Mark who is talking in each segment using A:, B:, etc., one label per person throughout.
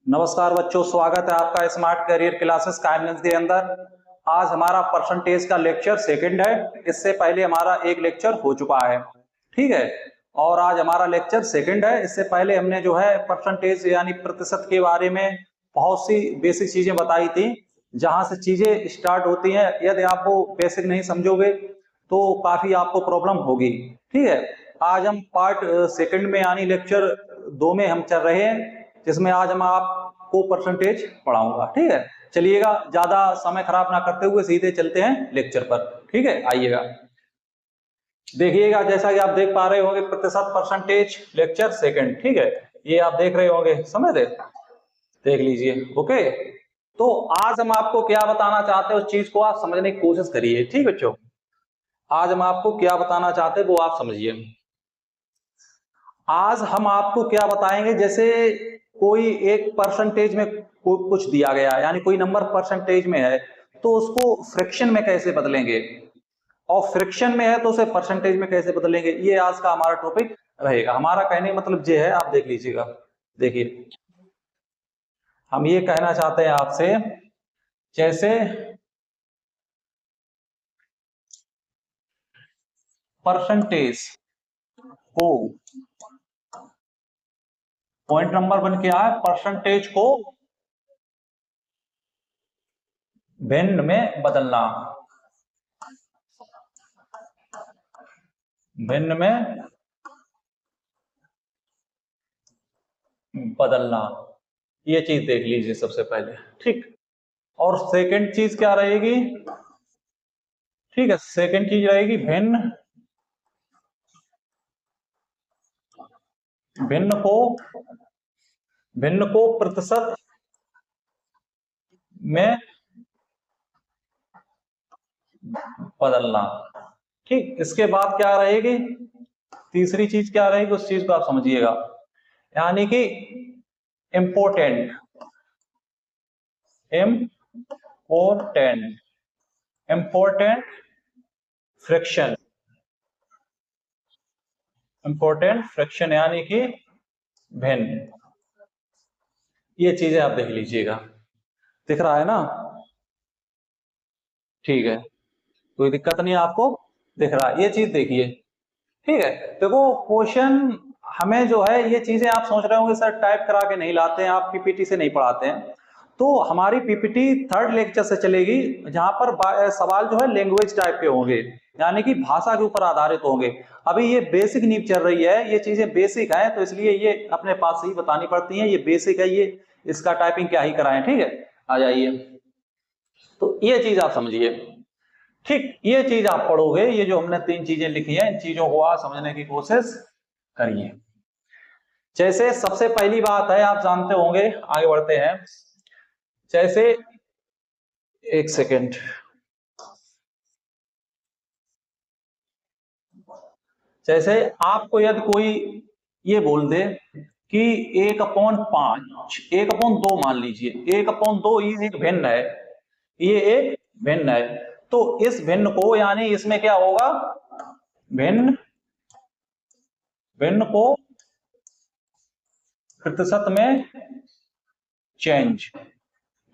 A: नमस्कार बच्चों, स्वागत है आपका स्मार्ट करियर क्लासेस काइमलेंस के अंदर। आज हमारा परसेंटेज का लेक्चर सेकंड है। इससे पहले हमारा एक लेक्चर हो चुका है, ठीक है। और आज हमारा लेक्चर सेकंड है। इससे पहले हमने जो है परसेंटेज यानी प्रतिशत के बारे में बहुत सी बेसिक चीजें बताई थी, जहां से चीजें स्टार्ट होती हैं। यदि आप वो बेसिक नहीं समझोगे तो काफी आपको प्रॉब्लम होगी, ठीक है। आज हम पार्ट सेकंड में यानी लेक्चर 2 में हम चल रहे हैं, जिसमें आज हम आपको परसेंटेज पढ़ाऊंगा, ठीक है। चलिएगा, ज्यादा समय खराब ना करते हुए सीधे चलते हैं लेक्चर पर, ठीक है। आइएगा, देखिएगा, जैसा कि आप देख पा रहे होंगे प्रतिशत परसेंटेज लेक्चर सेकंड, ठीक है। ये आप देख रहे होंगे, समझ रहे, देख लीजिए, ओके। तो आज हम आपको क्या बताना चाहते हैं उस चीज को आप समझने की कोशिश करिए, ठीक बच्चों। आज हम आपको क्या बताना चाहते हैं वो आप समझिए। आज हम आपको क्या बताएंगे, जैसे कोई एक परसेंटेज में कुछ दिया गया है, यानी कोई नंबर परसेंटेज में है, तो उसको फ्रैक्शन में कैसे बदलेंगे, और फ्रैक्शन में है तो उसे परसेंटेज में कैसे बदलेंगे। ये आज का हमारा टॉपिक रहेगा। हमारा कहने का मतलब ये है, आप देख लीजिएगा। देखिए, हम ये कहना चाहते हैं आपसे, जैसे परसेंटेज को, पॉइंट नंबर 1 क्या है, परसेंटेज को भिन्न में बदलना, भिन्न में बदलना, ये चीज देख लीजिए सबसे पहले, ठीक। और सेकंड चीज क्या रहेगी, ठीक है, सेकंड चीज रहेगी भिन्न, भिन्न को, भिन्न को प्रतिशत में बदलना, ठीक। इसके बाद क्या रहेगी, तीसरी चीज क्या रहेगी, उस चीज को आप समझिएगा, यानी कि important, important, important fraction, important fraction यानी कि भिन्न। ये चीजें आप देख लीजिएगा, दिख रहा है ना, ठीक है, कोई दिक्कत नहीं आपको, दिख रहा है, ये चीज देखिए, ठीक है। देखो क्वेश्चन हमें जो है, ये चीजें आप सोच रहे होंगे सर टाइप करा के नहीं लाते हैं, आप पीपीटी से नहीं पढ़ाते हैं। तो हमारी पीपीटी थर्ड लेक्चर से चलेगी, जहां पर सवाल जो है लैंग्वेज टाइप के होंगे, यानी कि भाषा के ऊपर आधारित होंगे। अभी ये बेसिक नींव चल रही है, ये चीजें बेसिक है, तो इसलिए ये अपने पास से ही बतानी पड़ती हैं। ये बेसिक है, ये इसका टाइपिंग क्या ही कराएं, ठीक है। आ जाइए, तो ये चीज आप समझिए, ठीक। ये चीज आप पढ़ोगे, ये जो हमने 3 चीजें लिखी हैं, इन चीजों को आप समझने की कोशिश करिए। जैसे सबसे पहली बात है, आप जानते होंगे, आगे बढ़ते हैं, जैसे एक सेकेंड, जैसे आपको यदि कोई ये बोल दे कि 1/5, 1/2 मान लीजिए, 1/2 ये एक भिन्न है, ये एक भिन्न है, तो इस भिन्न को, यानी इसमें क्या होगा, भिन्न, भिन्न को प्रतिशत में चेंज,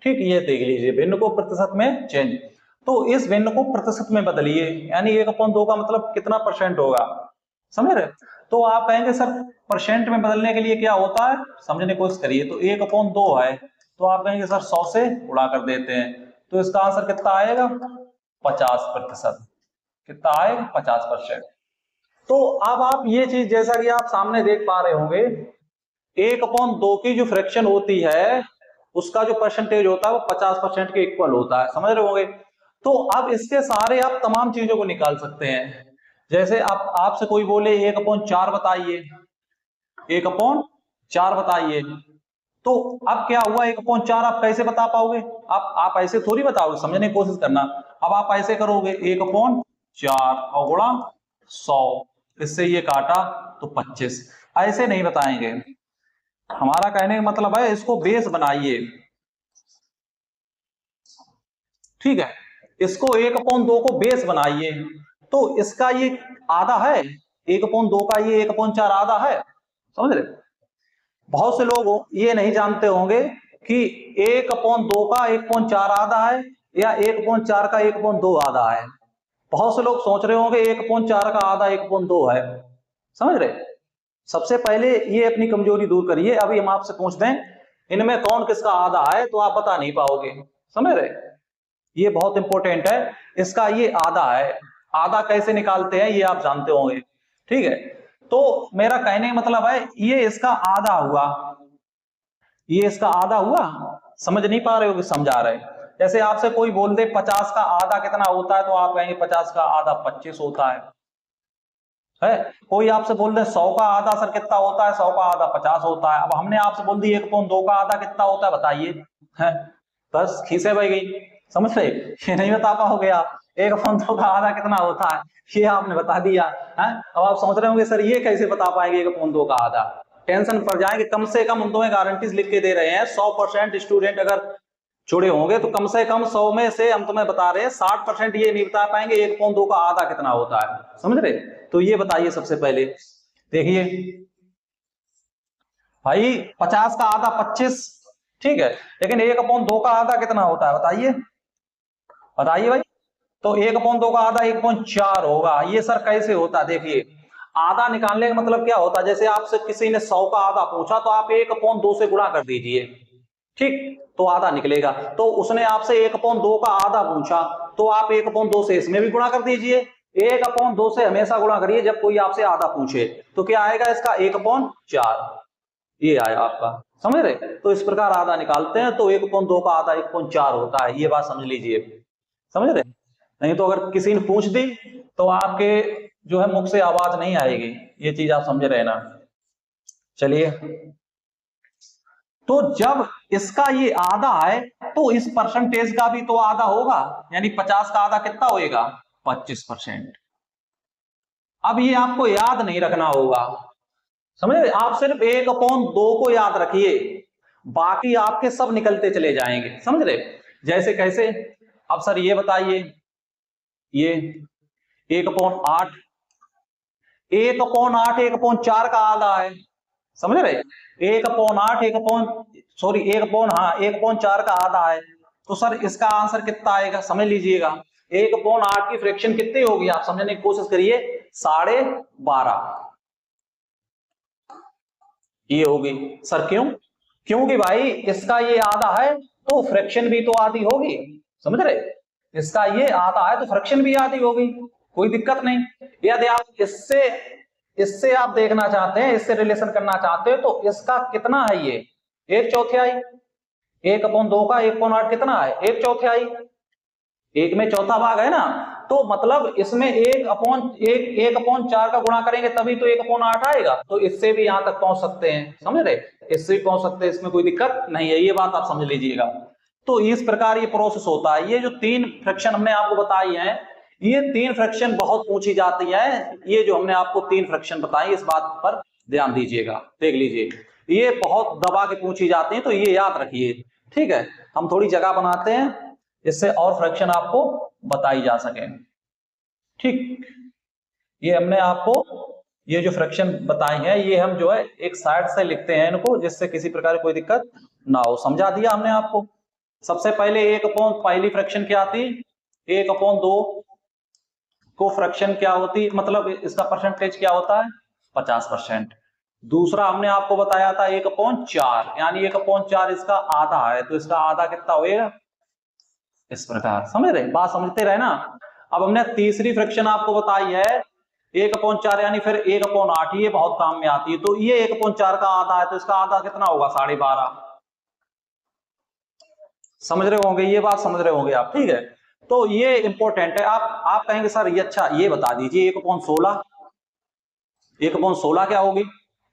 A: ठीक। ये देख लीजिए, भिन्न को प्रतिशत में चेंज, तो इस भिन्न को प्रतिशत में बदलिए, यानी 1/2 का मतलब कितना परसेंट होगा, समझ रहे। तो आप कहेंगे सर परसेंट में बदलने के लिए क्या होता है, समझने की कोशिश करिए। तो 1/2 है, तो आप कहेंगे सर 100 से उड़ा कर देते हैं, तो इसका आंसर कितना आएगा, 50%। कितना आएगा, 50%। तो अब आप ये चीज, जैसा कि आप सामने देख पा रहे होंगे, 1/2 की जो फ्रैक्शन होती है, उसका जो परसेंटेज होता है वो 50% के इक्वल होता है, समझ रहे होंगे। तो अब इसके सारे आप तमाम चीजों को निकाल सकते हैं। जैसे आप, आपसे कोई बोले 1/4 बताइए, 1/4 बताइए, तो अब क्या हुआ, 1/4 आप कैसे बता पाओगे, आप ऐसे थोड़ी बताओगे, समझने की कोशिश करना। अब आप ऐसे करोगे, 1/4 और गुणा 100, इससे ये काटा तो 25, ऐसे नहीं बताएंगे। हमारा कहने का मतलब है, इसको बेस बनाइए, ठीक है। इसको 1/2 को बेस बनाइए, तो इसका ये आधा है, 1/2 का ये 1/4 आधा है, समझ रहे। बहुत से लोग ये नहीं जानते होंगे कि 1/2 का 1/4 आधा है या 1/4 का 1/2 आधा है। बहुत से लोग सोच रहे होंगे 1/4 का आधा 1/2 है, समझ रहे। सबसे पहले ये अपनी कमजोरी दूर करिए। अभी हम आपसे पूछ दें इनमें कौन किसका आधा है तो आप बता नहीं पाओगे, समझ रहे। ये बहुत इंपॉर्टेंट है। इसका ये आधा है, आधा कैसे निकालते हैं ये आप जानते होंगे, ठीक है। तो मेरा कहने का मतलब है ये इसका आधा हुआ, ये इसका आधा हुआ। समझ नहीं पा रहे हो कि समझा रहे। जैसे आपसे कोई बोल दे 50 का आधा कितना होता है तो आप कहेंगे 50 का आधा 25 होता है। कोई आपसे बोल दे 100 का आधा सर कितना होता है, 100 का आधा 50 होता है। अब हमने आपसे बोल दी 1/2 का आधा कितना होता है बताइए, है बस खीसे बह गई, समझ रहे। ये नहीं बता पाओगे आप 1/2 का आधा कितना होता है, ये आपने बता दिया है। अब आप समझ रहे होंगे सर ये कैसे बता पाएंगे 1/2 का आधा। टेंशन पड़ जाएंगे। कम से कम हम तुम्हें गारंटीज लिख के दे रहे हैं 100% स्टूडेंट अगर जुड़े होंगे तो कम से कम 100 में से हम तुम्हें बता रहे हैं 60% ये नहीं बता पाएंगे 1/2 का आधा कितना होता है, समझ रहे। तो ये बताइए सबसे पहले, देखिए भाई 50 का आधा 25, ठीक है, लेकिन 1/2 का आधा कितना होता है बताइए, बताइए भाई। तो 1/2 का आधा 1/4 होगा। ये सर कैसे होता है, देखिए आधा निकालने का मतलब क्या होता है, जैसे आपसे किसी ने 100 का आधा पूछा तो आप 1/2 से गुणा कर दीजिए, ठीक, तो आधा निकलेगा। तो उसने आपसे 1/2 का आधा पूछा तो आप 1/2 से इसमें भी गुणा कर दीजिए। 1/2 से हमेशा गुणा करिए जब कोई आपसे आधा पूछे, तो क्या आएगा इसका 1/4, ये आया आपका, समझ रहे। तो इस प्रकार आधा निकालते हैं तो 1/2 का आधा 1/4 होता है, ये बात समझ लीजिए, समझ रहे। नहीं तो अगर किसी ने पूछ दी तो आपके जो है मुख से आवाज नहीं आएगी, ये चीज आप समझ रहे ना। चलिए, तो जब इसका ये आधा है तो इस परसेंटेज का भी तो आधा होगा, यानी 50 का आधा कितना होएगा 25%। अब ये आपको याद नहीं रखना होगा, समझ रहे। आप सिर्फ 1/2 को याद रखिए, बाकी आपके सब निकलते चले जाएंगे, समझ रहे। जैसे कैसे, अब सर ये बताइए, ये 1/8, 1/8 1/4 का आधा है, समझ रहे। 1/8 1/4 का आधा है। तो सर इसका आंसर कितना आएगा समझ लीजिएगा। 1/8 की फ्रैक्शन कितनी होगी आप समझने की कोशिश करिए, 12.5 ये होगी। सर क्यों, क्योंकि भाई इसका ये आधा है तो फ्रैक्शन भी तो आधी होगी, समझ रहे। इसका ये आधा है तो फ्रैक्शन भी आधी होगी, कोई दिक्कत नहीं। यदि आप इससे आप देखना चाहते हैं, इससे रिलेशन करना चाहते हो तो इसका कितना है ये 1/4, 1/2 का 1/8 कितना है 1/4, 1 में चौथा भाग है ना। तो मतलब इसमें 1/4 का गुणा करेंगे तभी तो 1/8 आएगा। तो इससे भी यहां तक पहुंच सकते हैं, समझ रहे, इससे भी पहुंच सकते हैं, इसमें कोई दिक्कत नहीं है, ये बात आप समझ लीजिएगा। तो इस प्रकार ये प्रोसेस होता है। ये जो 3 फ्रैक्शन हमने आपको बताई हैं, ये 3 फ्रैक्शन बहुत पूछी जाती है। ये जो हमने आपको 3 फ्रैक्शन बताई इस बात पर ध्यान दीजिएगा, देख लीजिए, ये बहुत दबा के पूछी जाती है, तो ये याद रखिए, ठीक है। हम थोड़ी जगह बनाते हैं इससे और फ्रैक्शन आपको बताई जा सके, ठीक। ये हमने आपको ये जो फ्रैक्शन बताई हैं ये हम जो है एक साइड से लिखते हैं इनको, जिससे किसी प्रकार की कोई दिक्कत ना हो। समझा दिया हमने आपको। सबसे पहले पहली फ्रैक्शन क्या थी 1/2 को फ्रैक्शन क्या होती, मतलब इसका परसेंटेज क्या होता है 50%। दूसरा हमने आपको बताया था 1/4, यानी 1/4 इसका आधा है तो इसका आधा कितना होएगा, इस प्रकार, समझ रहे, बात समझते रहे ना। अब हमने तीसरी फ्रैक्शन आपको बताई है 1/4, यानी फिर 1/8, ये बहुत काम में आती है। तो ये 1/4 का आधा है तो इसका आधा कितना होगा 12.5, समझ रहे होंगे, ये बात समझ रहे होंगे आप, ठीक है। तो ये इंपॉर्टेंट है। आप कहेंगे सर ये अच्छा ये बता दीजिए 1/16, 1/16 क्या होगी,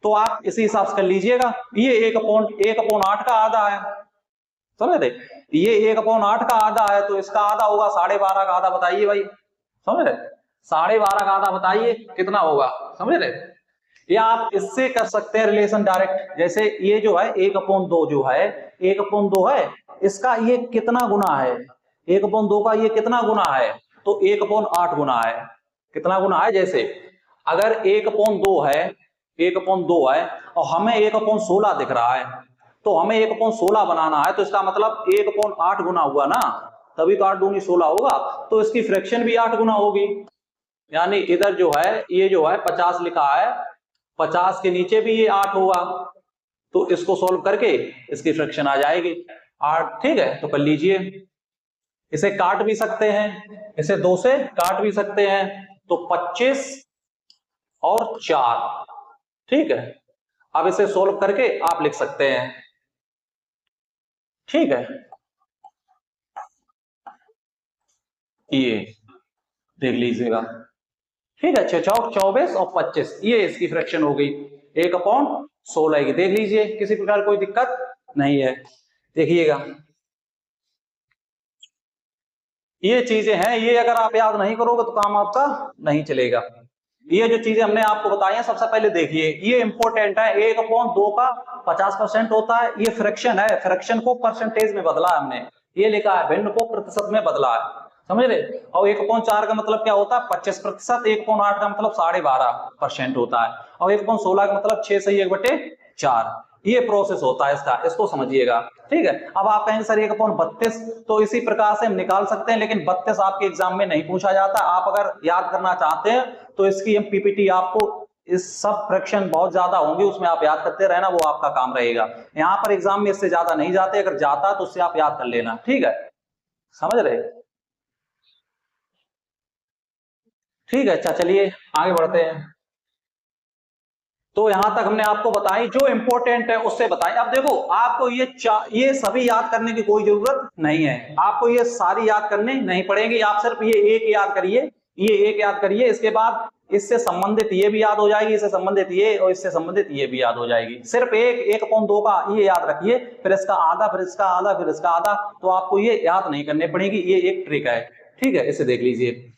A: तो आप इसी हिसाब से कर लीजिएगा। ये 1/8 का आधा है, समझ रहे, ये 1/8 का आधा है तो इसका आधा होगा 12.5 का आधा, बताइए भाई, समझ रहे, 12.5 का आधा बताइए कितना होगा, समझ रहे। या आप इससे कर सकते हैं रिलेशन डायरेक्ट, जैसे ये जो है 1/2 जो है 1/2 है, इसका ये कितना गुना है 1/2 का ये कितना गुना है, तो 1/8 गुना है, कितना गुना है। जैसे अगर 1/2 है 1/2 है और हमें 1/16 दिख रहा है तो हमें 1/16 बनाना है, तो इसका मतलब 1/8 गुना हुआ ना, तभी तो 8 दूनी 16 होगा, तो इसकी फ्रैक्शन भी 8 गुना होगी। यानी इधर जो है ये जो है 50 लिखा है, 50 के नीचे भी ये 8 होगा, तो इसको सॉल्व करके इसकी फ्रैक्शन आ जाएगी 8। ठीक है, तो कर लीजिए। इसे काट भी सकते हैं, इसे 2 से काट भी सकते हैं, तो 25 और 4। ठीक है, अब इसे सॉल्व करके आप लिख सकते हैं। ठीक है, ये देख लीजिएगा। ठीक है, 6 चौक 24 और 25, ये इसकी फ्रैक्शन हो गई 1/16 की। देख लीजिए, किसी प्रकार कोई दिक्कत नहीं है। देखिएगा, ये चीजें हैं, ये अगर आप याद नहीं करोगे तो काम आपका नहीं चलेगा। ये जो चीजें हमने आपको बताई हैं, सबसे पहले देखिए, ये इंपॉर्टेंट है। 1/2 का 50% होता है, ये फ्रैक्शन है, फ्रैक्शन को परसेंटेज में बदला है हमने, ये लिखा है भिन्न को प्रतिशत में बदला है, समझ रहे। और 1/4 का मतलब क्या होता है, 25%। 1/8 का मतलब 12.5% होता है, और 1/16 का मतलब 6 से 1/4। ये प्रोसेस होता है इसका, इसको समझिएगा। ठीक है, अब आप कहेंगे सर 1/32, तो इसी प्रकार से हम निकाल सकते हैं, लेकिन 32 आपके एग्जाम में नहीं पूछा जाता। आप अगर याद करना चाहते हैं तो इसकी हम पीपीटी आपको, इस सब फ्रैक्शन बहुत ज्यादा होंगे, उसमें आप याद करते रहना, वो आपका काम रहेगा। यहाँ पर एग्जाम में इससे ज्यादा नहीं जाते, अगर जाता तो उससे आप याद कर लेना। ठीक है, समझ रहे। ठीक है, अच्छा चलिए आगे बढ़ते हैं। तो यहां तक हमने आपको बताई, जो इंपॉर्टेंट है उससे बताएं। अब देखो, आपको ये सभी याद करने की कोई जरूरत नहीं है, आपको ये सारी याद करने नहीं पड़ेंगी। आप सिर्फ ये एक याद करिए, ये एक याद करिए, इसके बाद इससे संबंधित ये भी याद हो जाएगी, इससे संबंधित ये, और इससे संबंधित ये भी याद हो जाएगी। सिर्फ 1/2 का ये याद रखिए, फिर इसका आधा, फिर इसका आधा, फिर इसका आधा, तो आपको ये याद नहीं करने पड़ेगी। ये एक ट्रिक है। ठीक है, इसे देख लीजिए।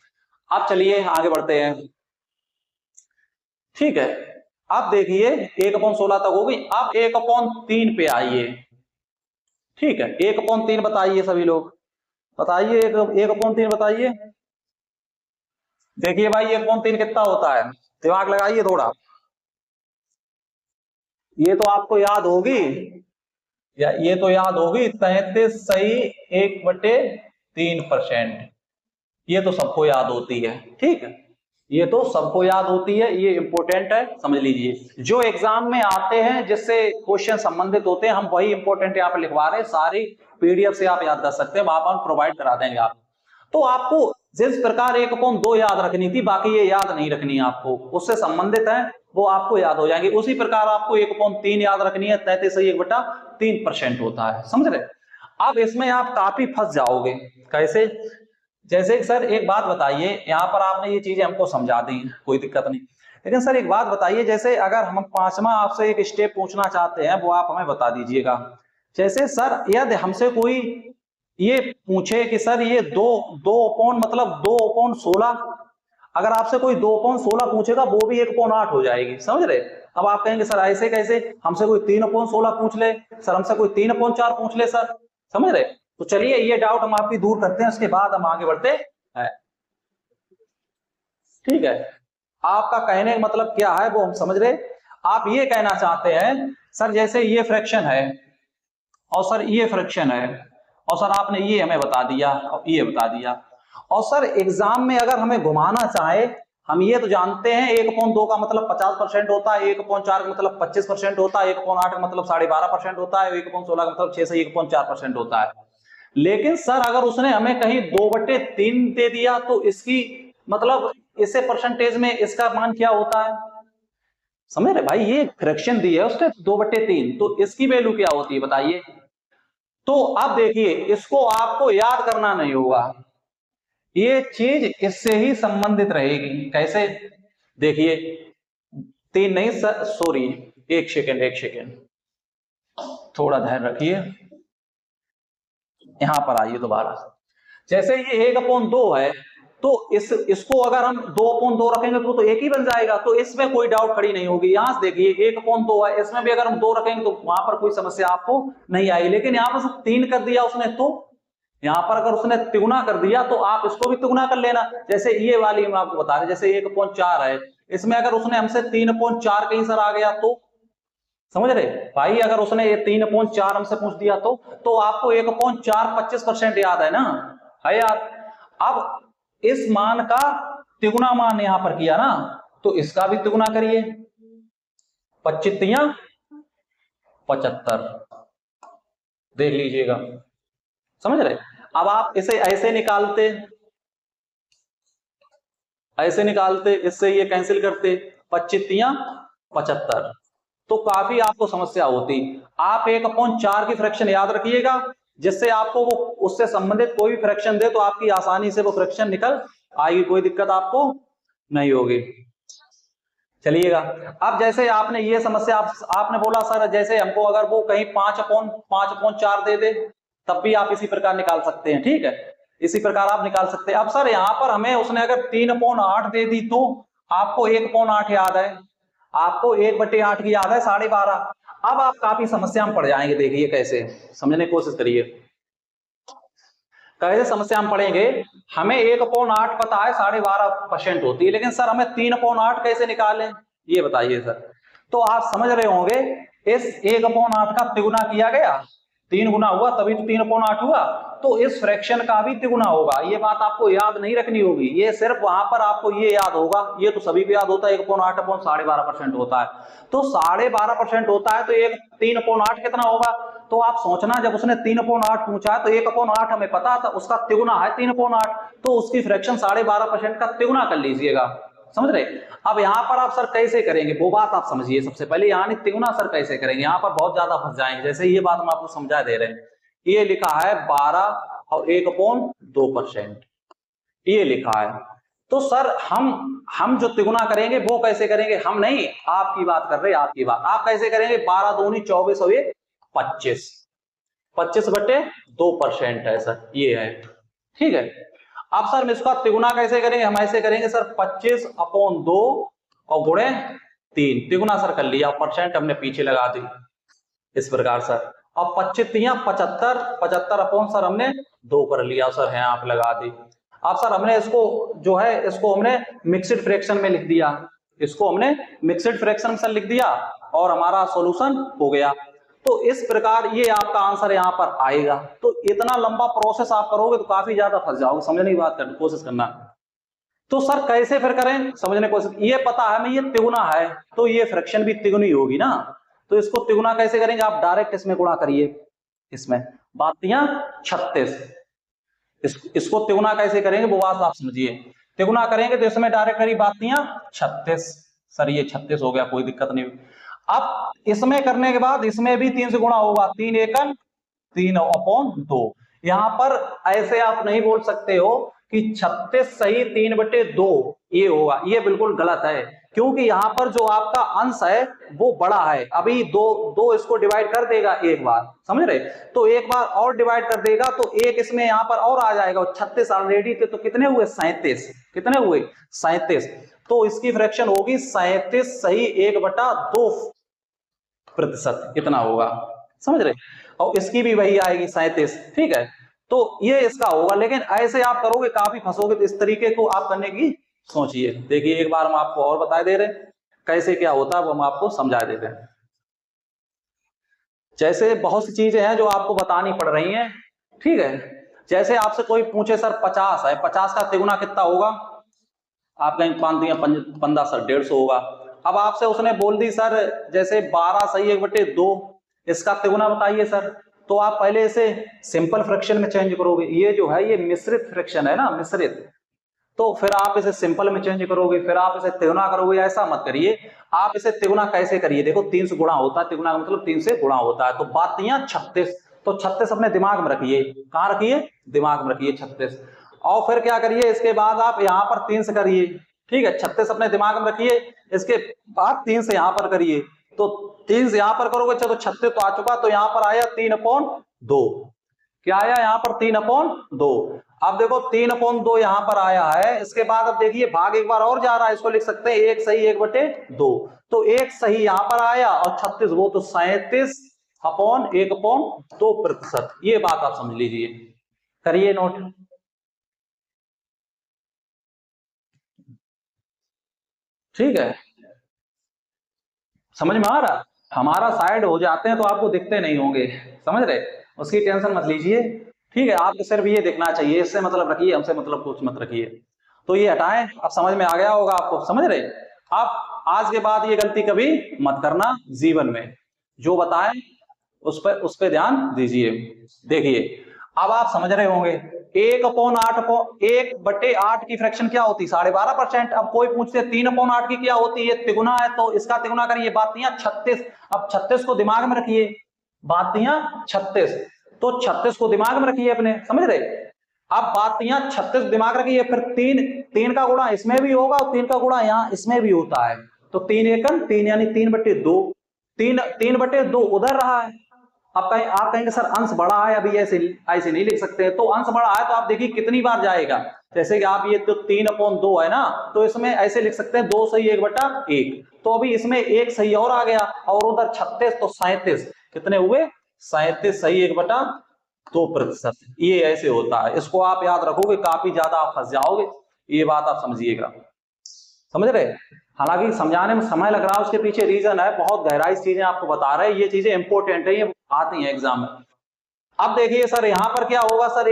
A: अब चलिए आगे बढ़ते हैं। ठीक है, अब देखिए 1/16 तक होगी, अब 1/3 पे आइए। ठीक है, 1/3 बताइए सभी लोग, बताइए 1/3 बताइए। देखिए भाई 1/3 कितना होता है, दिमाग लगाइए थोड़ा। ये तो आपको याद होगी, या ये तो याद होगी, 33 सही 1/3%। ये तो सबको याद होती है। ठीक है, ये तो सबको याद होती है, ये इंपॉर्टेंट है, समझ लीजिए। जो एग्जाम में आते हैं, जिससे क्वेश्चन संबंधित होते हैं, हम वही इंपॉर्टेंट यहाँ पे लिखवा रहे हैं। सारी पीडीएफ से आप याद कर सकते हैं, वहां पर प्रोवाइड करा देंगे आप। तो आपको जिस प्रकार 1/2 याद रखनी थी, बाकी ये याद नहीं रखनी है आपको, उससे संबंधित है, वो आपको याद हो जाएंगे। उसी प्रकार आपको 1/3 याद रखनी है, 33 1/3% होता है, समझ रहे। अब इसमें आप काफी फंस जाओगे। कैसे? जैसे सर एक बात बताइए, यहाँ पर आपने ये चीजें हमको समझा दी, कोई दिक्कत नहीं, लेकिन सर एक बात बताइए, जैसे अगर हम 5वां आपसे एक स्टेप पूछना चाहते हैं, वो आप हमें बता दीजिएगा। जैसे सर यदि हमसे कोई ये पूछे कि सर ये 2 मतलब 2/16, अगर आपसे कोई 2/16 पूछेगा, वो भी 1/8 हो जाएगी, समझ रहे। अब आप कहेंगे सर ऐसे कैसे, हमसे कोई 3/16 पूछ ले सर, हमसे कोई 3/4 पूछ ले सर, समझ रहे। तो चलिए ये डाउट हम आपकी दूर करते हैं, उसके बाद हम आगे बढ़ते हैं। ठीक है, आपका कहने का मतलब क्या है वो हम समझ रहे। आप ये कहना चाहते हैं सर जैसे ये फ्रैक्शन है, और सर ये फ्रैक्शन है, और सर आपने ये हमें बता दिया और ये बता दिया, और सर एग्जाम में अगर हमें घुमाना चाहे, हम ये तो जानते हैं 1/2 का मतलब 50% होता है, 1/4 का मतलब 25% होता है, 1/8 का मतलब 12.5% होता है, 1/16 का मतलब 6 से 1/4% होता है। लेकिन सर अगर उसने हमें कहीं 2/3 दे दिया, तो इसकी मतलब इससे परसेंटेज में इसका मान क्या होता है, समझ रहे भाई। ये फ्रैक्शन दी है उसने 2/3, तो इसकी वैल्यू क्या होती है बताइए। तो अब देखिए, इसको आपको याद करना नहीं होगा, ये चीज इससे ही संबंधित रहेगी। कैसे? देखिए 3 नहीं सॉरी, एक सेकेंड, थोड़ा ध्यान रखिए, यहां पर आइए दोबारा। जैसे ये 1/2 है, तो इसको अगर हम 2/2 रखेंगे तो एक ही बन जाएगा, तो इसमें कोई डाउट खड़ी नहीं होगी। यहां से देखिए 1/2 है, इसमें भी अगर हम 2 रखेंगे तो वहां पर कोई समस्या आपको नहीं आएगी। लेकिन यहां पर 3 कर दिया उसने, तो यहां पर अगर उसने तिगुना कर दिया तो आप इसको भी तिगुना कर लेना। जैसे ये वाली हम आपको बता रहे, जैसे 1/4 है, इसमें अगर उसने हमसे 3/4 कहीं सर आ गया, तो समझ रहे भाई? अगर उसने ये 3/4 हमसे पूछ दिया तो आपको 1/4 25% याद है ना, है याद? अब इस मान का तिगुना मान यहां पर किया ना, तो इसका भी तिगुना करिए, 25 75, देख लीजिएगा, समझ रहे? अब आप इसे ऐसे निकालते, इससे ये कैंसिल करते, 25 75, तो काफी आपको समस्या होती। आप 1/4 की फ्रैक्शन याद रखिएगा, जिससे आपको वो उससे संबंधित कोई भी फ्रैक्शन दे तो आपकी आसानी से वो फ्रैक्शन निकल आएगी, कोई दिक्कत आपको नहीं होगी। चलिएगा, अब जैसे आपने ये समस्या आपने बोला सर जैसे हमको अगर वो कहीं 5/4 दे दे तब भी आप इसी प्रकार निकाल सकते हैं, ठीक है, इसी प्रकार आप निकाल सकते हैं। अब सर यहां पर हमें उसने अगर 3/8 दे दी तो आपको 1/8 याद है, आपको 1/8 की याद है 12.5। अब आप काफी समस्या में पड़ जाएंगे, देखिए कैसे, समझने की कोशिश करिए। कैसे समस्या में पड़ेंगे, हमें 1/8 पता है 12.5% होती है, लेकिन सर हमें 3/8 कैसे निकालें, ये बताइए सर। तो आप समझ रहे होंगे, इस 1/8 का तिगुना किया गया, 3 गुना हुआ तभी तो 3/8 हुआ, तो इस फ्रैक्शन का भी तिगुना होगा। ये बात आपको याद नहीं रखनी होगी, ये सिर्फ वहां पर आपको ये याद होगा, ये तो सभी को याद होता है 1/8 अपॉन 12.5% होता है, तो 12.5% होता है, तो 3/8 कितना होगा? तो आप सोचना, जब उसने 3/8 पूछा तो 1/8 हमें पता था, उसका तिगुना है 3/8, तो उसकी फ्रैक्शन 12.5% का तिगुना कर लीजिएगा, समझ रहे? अब यहां पर आप सर कैसे करेंगे वो बात आप समझिए सबसे पहले, यानी तिगुना सर कैसे करेंगे, यहां पर बहुत ज्यादा फंस जाएंगे। जैसे ये बात हम आपको समझा दे रहे हैं, ये लिखा है 12 और 1/2%, ये लिखा है, तो सर हम जो तिगुना करेंगे वो कैसे करेंगे, हम नहीं, आपकी बात कर रहे हैं, आपकी बात, आप कैसे करेंगे, 12 दूनी 24 और 1 25, 25/2% है सर, ये है, ठीक है। अब सर इसका तिगुना कैसे करेंगे, हम ऐसे करेंगे सर 25/2 और गुणे 3, तिगुना सर कर लिया, परसेंट हमने पीछे लगा दी, इस प्रकार सर। अब 25 75 अपॉन सर हमने 2 कर लिया सर, है आप लगा दी। अब सर हमने इसको जो है इसको हमने मिक्स्ड फ्रैक्शन में लिख दिया, इसको हमने मिक्स्ड फ्रैक्शन में लिख दिया और हमारा सॉल्यूशन हो गया। तो इस प्रकार ये आपका आंसर यहाँ पर आएगा। तो इतना लंबा प्रोसेस आप करोगे तो काफी ज्यादा फंस जाओगे, समझने की बात करना कोशिश करना। तो सर कैसे फिर करें, समझने की कोशिश, ये पता है हमें ये तिगुना है, तो ये फ्रैक्शन भी तिगुनी होगी ना, तो इसको तिगुना कैसे करेंगे, आप डायरेक्ट इसमें गुणा करिए, इसमें 36, इसको तिगुना कैसे करेंगे वो बात आप समझिए, तिगुना करेंगे तो इसमें डायरेक्ट करी 36, सर ये 36 हो गया, कोई दिक्कत नहीं। अब इसमें करने के बाद इसमें भी 3 से गुणा होगा, 3 एकम 3/2, यहां पर ऐसे आप नहीं बोल सकते हो कि 36 सही 3/2 ये होगा, ये बिल्कुल गलत है, क्योंकि यहां पर जो आपका अंश है वो बड़ा है, अभी दो इसको डिवाइड कर देगा एक बार, समझ रहे, तो एक बार और डिवाइड कर देगा तो एक इसमें यहां पर और आ जाएगा, 36 ऑलरेडी थे तो कितने हुए 37, कितने हुए 37, तो इसकी फ्रैक्शन होगी 37 सही 1/2%, इतना होगा, समझ रहे, और इसकी भी वही आएगी 37, ठीक है, तो ये इसका होगा। लेकिन ऐसे आप करोगे काफी फंसोगे, तो इस तरीके को आप करने की सोचिए। देखिए एक बार हम आपको और बता दे रहे हैं कैसे क्या होता है, वो हम आपको समझा देते हैं। जैसे बहुत सी चीजें हैं जो आपको बतानी पड़ रही हैं, ठीक है, जैसे आपसे कोई पूछे सर 50 है, 50 का तिगुना कितना होगा, आप कहीं मान दिए 15 सर 150 होगा। अब आपसे उसने बोल दी सर जैसे 12 सही 1/2, इसका तिगुना बताइए सर, तो आप पहले इसे सिंपल फ्रैक्शन में चेंज करोगे, ये जो है ये मिश्रित फ्रैक्शन है ना, मिश्रित, तो फिर आप इसे सिंपल में चेंज करोगे, फिर आप इसे तिगुना करोगे, ऐसा मत करिए। आप इसे तिगुना कैसे करिए, देखो 3 से गुणा होता है, तिगुना का मतलब 3 से गुणा होता है, तो बात 36, तो 36 अपने दिमाग में रखिए, कहां रखिए, दिमाग में रखिए 36, और फिर क्या करिए, इसके बाद आप यहां पर 3 से करिए, ठीक है, 36 अपने दिमाग में रखिए, इसके बाद 3 से यहां पर करिए, तो 3 से यहां पर करोगे, चलो 36 तो आ चुका, तो यहां पर आया 3/2, क्या आया यहाँ पर 3/2, अब देखो 3/2 यहां पर आया है, इसके बाद अब देखिए भाग एक बार और जा रहा है, इसको लिख सकते हैं 1 सही 1/2, तो 1 सही यहां पर आया और 36 वो, तो 37/1/2%, ये बात आप समझ लीजिए, करिए नोट, ठीक है, समझ में आ रहा, हमारा साइड हो जाते हैं तो आपको दिखते नहीं होंगे, समझ रहे, उसकी टेंशन मत लीजिए, ठीक है। आपको सिर्फ ये दिखना चाहिए, इससे मतलब रखिए, हमसे मतलब कुछ मत रखिए। तो ये हटाएं, अब समझ में आ गया होगा आपको, समझ रहे। आप आज के बाद ये गलती कभी मत करना जीवन में, जो बताएं उस पर ध्यान दीजिए। देखिए अब आप समझ रहे होंगे 1/8 की फ्रैक्शन क्या होती है, 12.5%। अब कोई पूछते 3/8 की क्या होती है, तिगुना है तो इसका तिगुना करिए, बातियां 36। अब 36 को दिमाग में रखिए, बातियां 36, तो 36 को दिमाग में रखिए अपने, समझ रहे। अब बातियां 36 दिमाग रखिए, फिर 3 का गुणा इसमें भी होगा और 3 का गुणा यहाँ इसमें भी होता है, तो 3 एकम 3 यानी 3/2, 3/2 उधर रहा है। अब कहीं आप कहेंगे सर अंश बड़ा है, अभी ऐसे ऐसे नहीं लिख सकते, तो अंश बड़ा है तो आप देखिए कितनी बार जाएगा, जैसे कि आप ये तो 3/2 है ना, तो इसमें ऐसे लिख सकते हैं 2 सही 1/1, तो अभी इसमें एक सही और आ गया, और उधर 36 तो 37, कितने हुए 37 सही 1/2%। ये ऐसे होता है, इसको आप याद रखोगे, काफी ज्यादा आप फंस जाओगे, ये बात आप समझिएगा, समझ रहे। हालांकि समझाने में समय लग रहा है, उसके पीछे रीजन है, बहुत गहराई चीजें आपको बता रहे हैं, ये चीजें इंपॉर्टेंट है, ये आती हैं एग्जाम में। अब देखिए सर यहां पर क्या होगा सर,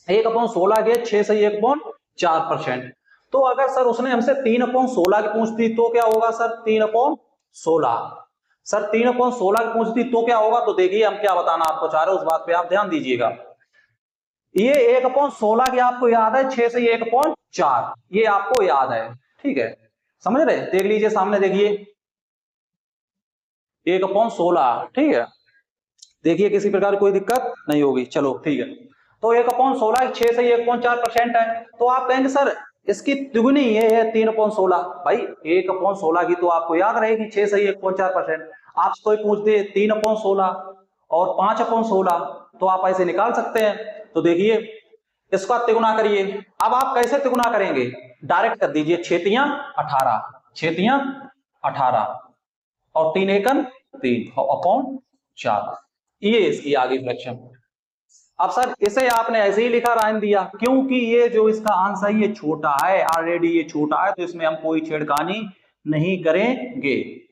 A: 1/16 के 6 सही 1/4%। तो अगर सर उसने हमसे 3/16 की पूछ दी तो क्या होगा सर, 3/16, सर 3/16 की पूछ दी तो क्या होगा, तो देखिए हम क्या बताना आपको चाह रहे हैं, उस बात पे आप ध्यान दीजिएगा। ये 1/16 की आपको याद है, 6 से 1/4, ये आपको याद है, ठीक है, समझ रहे। देख लीजिए सामने, देखिए 1/16, ठीक है, देखिए किसी प्रकार की कोई दिक्कत नहीं होगी, चलो ठीक है। तो 1/16 6 से 1/4% है, तो आप कहेंगे सर इसकी दुगुनी ये है 3/16, भाई 1/16 की तो आपको याद रहेगी 6 से 1/4%। आपसे कोई पूछ दे 3/16 और 5/16, तो आप ऐसे निकाल सकते हैं। तो देखिए इसका तिगुना करिए, अब आप कैसे तिगुना करेंगे, डायरेक्ट कर दीजिए, 6×18, 6×18 और 3 एकम 3 अपॉन 4, ये इसकी आगे फ्रैक्शन। अब सर इसे आपने ऐसे ही लिखा, रहने दिया, क्योंकि ये जो इसका आंसर है ये छोटा है, ऑलरेडी ये छोटा है, तो इसमें हम कोई छेड़खानी नहीं करेंगे,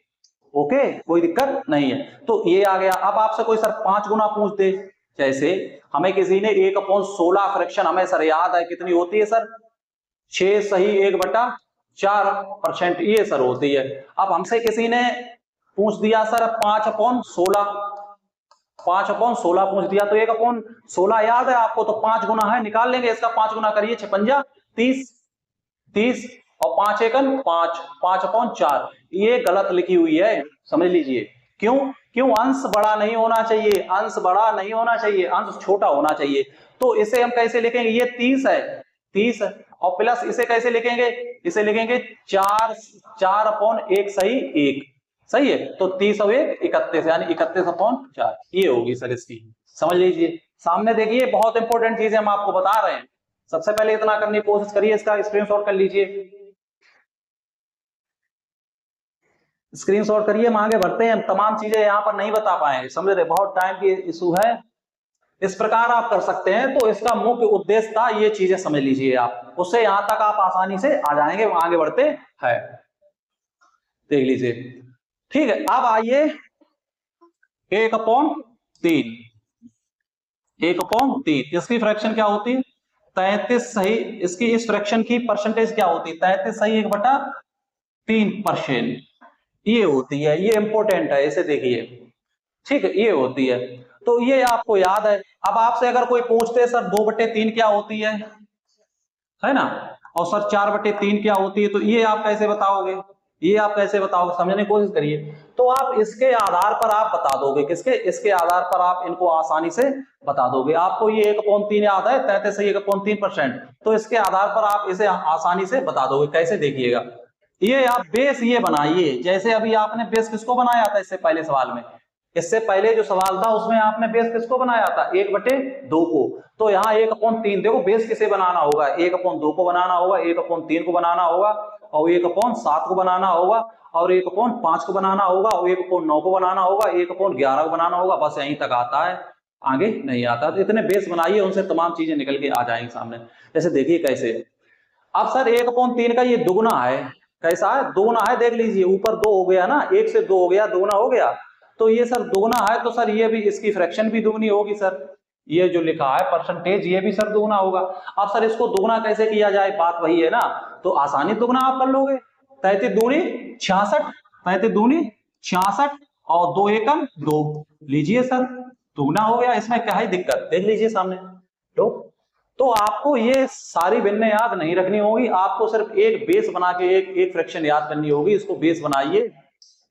A: ओके, कोई दिक्कत नहीं है। तो ये आ गया। अब आपसे कोई सर 5 गुना पूछ दे, जैसे हमें किसी ने 1/16 फ्रैक्शन हमें सर याद है कितनी होती है सर, 6 सही 1/4%, ये सर होती है। अब हमसे किसी ने पूछ दिया सर 5/16, 5/16 पूछ दिया, तो 1/16 याद है आपको, तो 5 गुना है, निकाल लेंगे इसका, 5 गुना करिए, 56 30 30 और 5 एकम 5, 5/4, ये गलत लिखी हुई है, समझ लीजिए। क्यों, क्यों, अंश बड़ा नहीं होना चाहिए, अंश बड़ा नहीं होना चाहिए, अंश छोटा होना चाहिए। तो इसे हम कैसे लिखेंगे, ये 30 है, 30 और प्लस इसे कैसे लिखेंगे, इसे लिखेंगे 4/1 सही 1, सही है, तो 30 और 1 31, यानी 31/4, ये होगी सर इसकी, समझ लीजिए। सामने देखिए बहुत इंपॉर्टेंट चीजें हम आपको बता रहे हैं, सबसे पहले इतना करने की कोशिश करिए, इसका स्क्रीनशॉट कर लीजिए, स्क्रीनशॉट करिए, हम आगे बढ़ते हैं। तमाम चीजें यहाँ पर नहीं बता पाए, समझ रहे, बहुत टाइम की इशू है। इस प्रकार आप कर सकते हैं, तो इसका मुख्य उद्देश्य था, ये चीजें समझ लीजिए आप, उससे यहां तक आप आसानी से आ जाएंगे, आगे बढ़ते हैं, देख लीजिए, ठीक है। अब आइए 1/3, 1/3 इसकी फ्रैक्शन क्या होती है, 33 सही, इसकी इस फ्रैक्शन की परसेंटेज क्या होती है, 33 सही 1/3%, ये होती है, ये इंपॉर्टेंट है, इसे देखिए, ठीक है, ये होती है, तो ये आपको याद है। अब आपसे अगर कोई पूछते सर 2/3 क्या होती है ना, और सर 4/3 क्या होती है, तो ये आप कैसे बताओगे, ये आप कैसे बताओगे, समझने की कोशिश करिए। तो आप इसके आधार पर आप बता दोगे, किसके, इसके आधार पर आप इनको आसानी से बता दोगे। आपको ये 1/3 याद है, 33 से 1/3%, तो इसके आधार पर आप इसे आसानी से बता दोगे, कैसे देखिएगा। ये आप बेस ये बनाइए, जैसे अभी आपने बेस किसको बनाया था इससे पहले सवाल में, इससे पहले जो सवाल था उसमें आपने बेस किसको बनाया था, 1/2 को, तो यहाँ 1/3, देखो बेस किसे बनाना होगा, 1/2 को बनाना होगा, 1/3 को बनाना होगा, और 1/7 को बनाना होगा, और 1/5 को बनाना होगा, और 1/9 को बनाना होगा, 1/11 को बनाना होगा, बस यहीं तक आता है, आगे नहीं आता। तो इतने बेस बनाइए, उनसे तमाम चीजें निकल के आ जाएंगी सामने। जैसे देखिए कैसे, अब सर 1/3 का ये दुगुना है, कैसा है, दोगुना है, देख लीजिए ऊपर 2 हो गया ना, 1 से 2 हो गया, दोगुना हो गया। तो ये सर दोगुना है तो सर ये भी इसकी फ्रैक्शन भी दुगनी होगी सर, ये जो लिखा है परसेंटेज ये भी सर दुगना होगा। अब सर इसको दुगना कैसे किया जाए, बात वही है ना, तो आसानी दुगना आप कर लोगे, 33 दूनी 66, 33 दूनी 66 और 2 एकम 2, लीजिए सर दुगना हो गया, इसमें क्या है दिक्कत, देख लीजिए सामने। तो आपको ये सारी भिन्नें याद नहीं रखनी होगी, आपको सिर्फ एक बेस बना के एक फ्रैक्शन याद करनी होगी, इसको बेस बनाइए,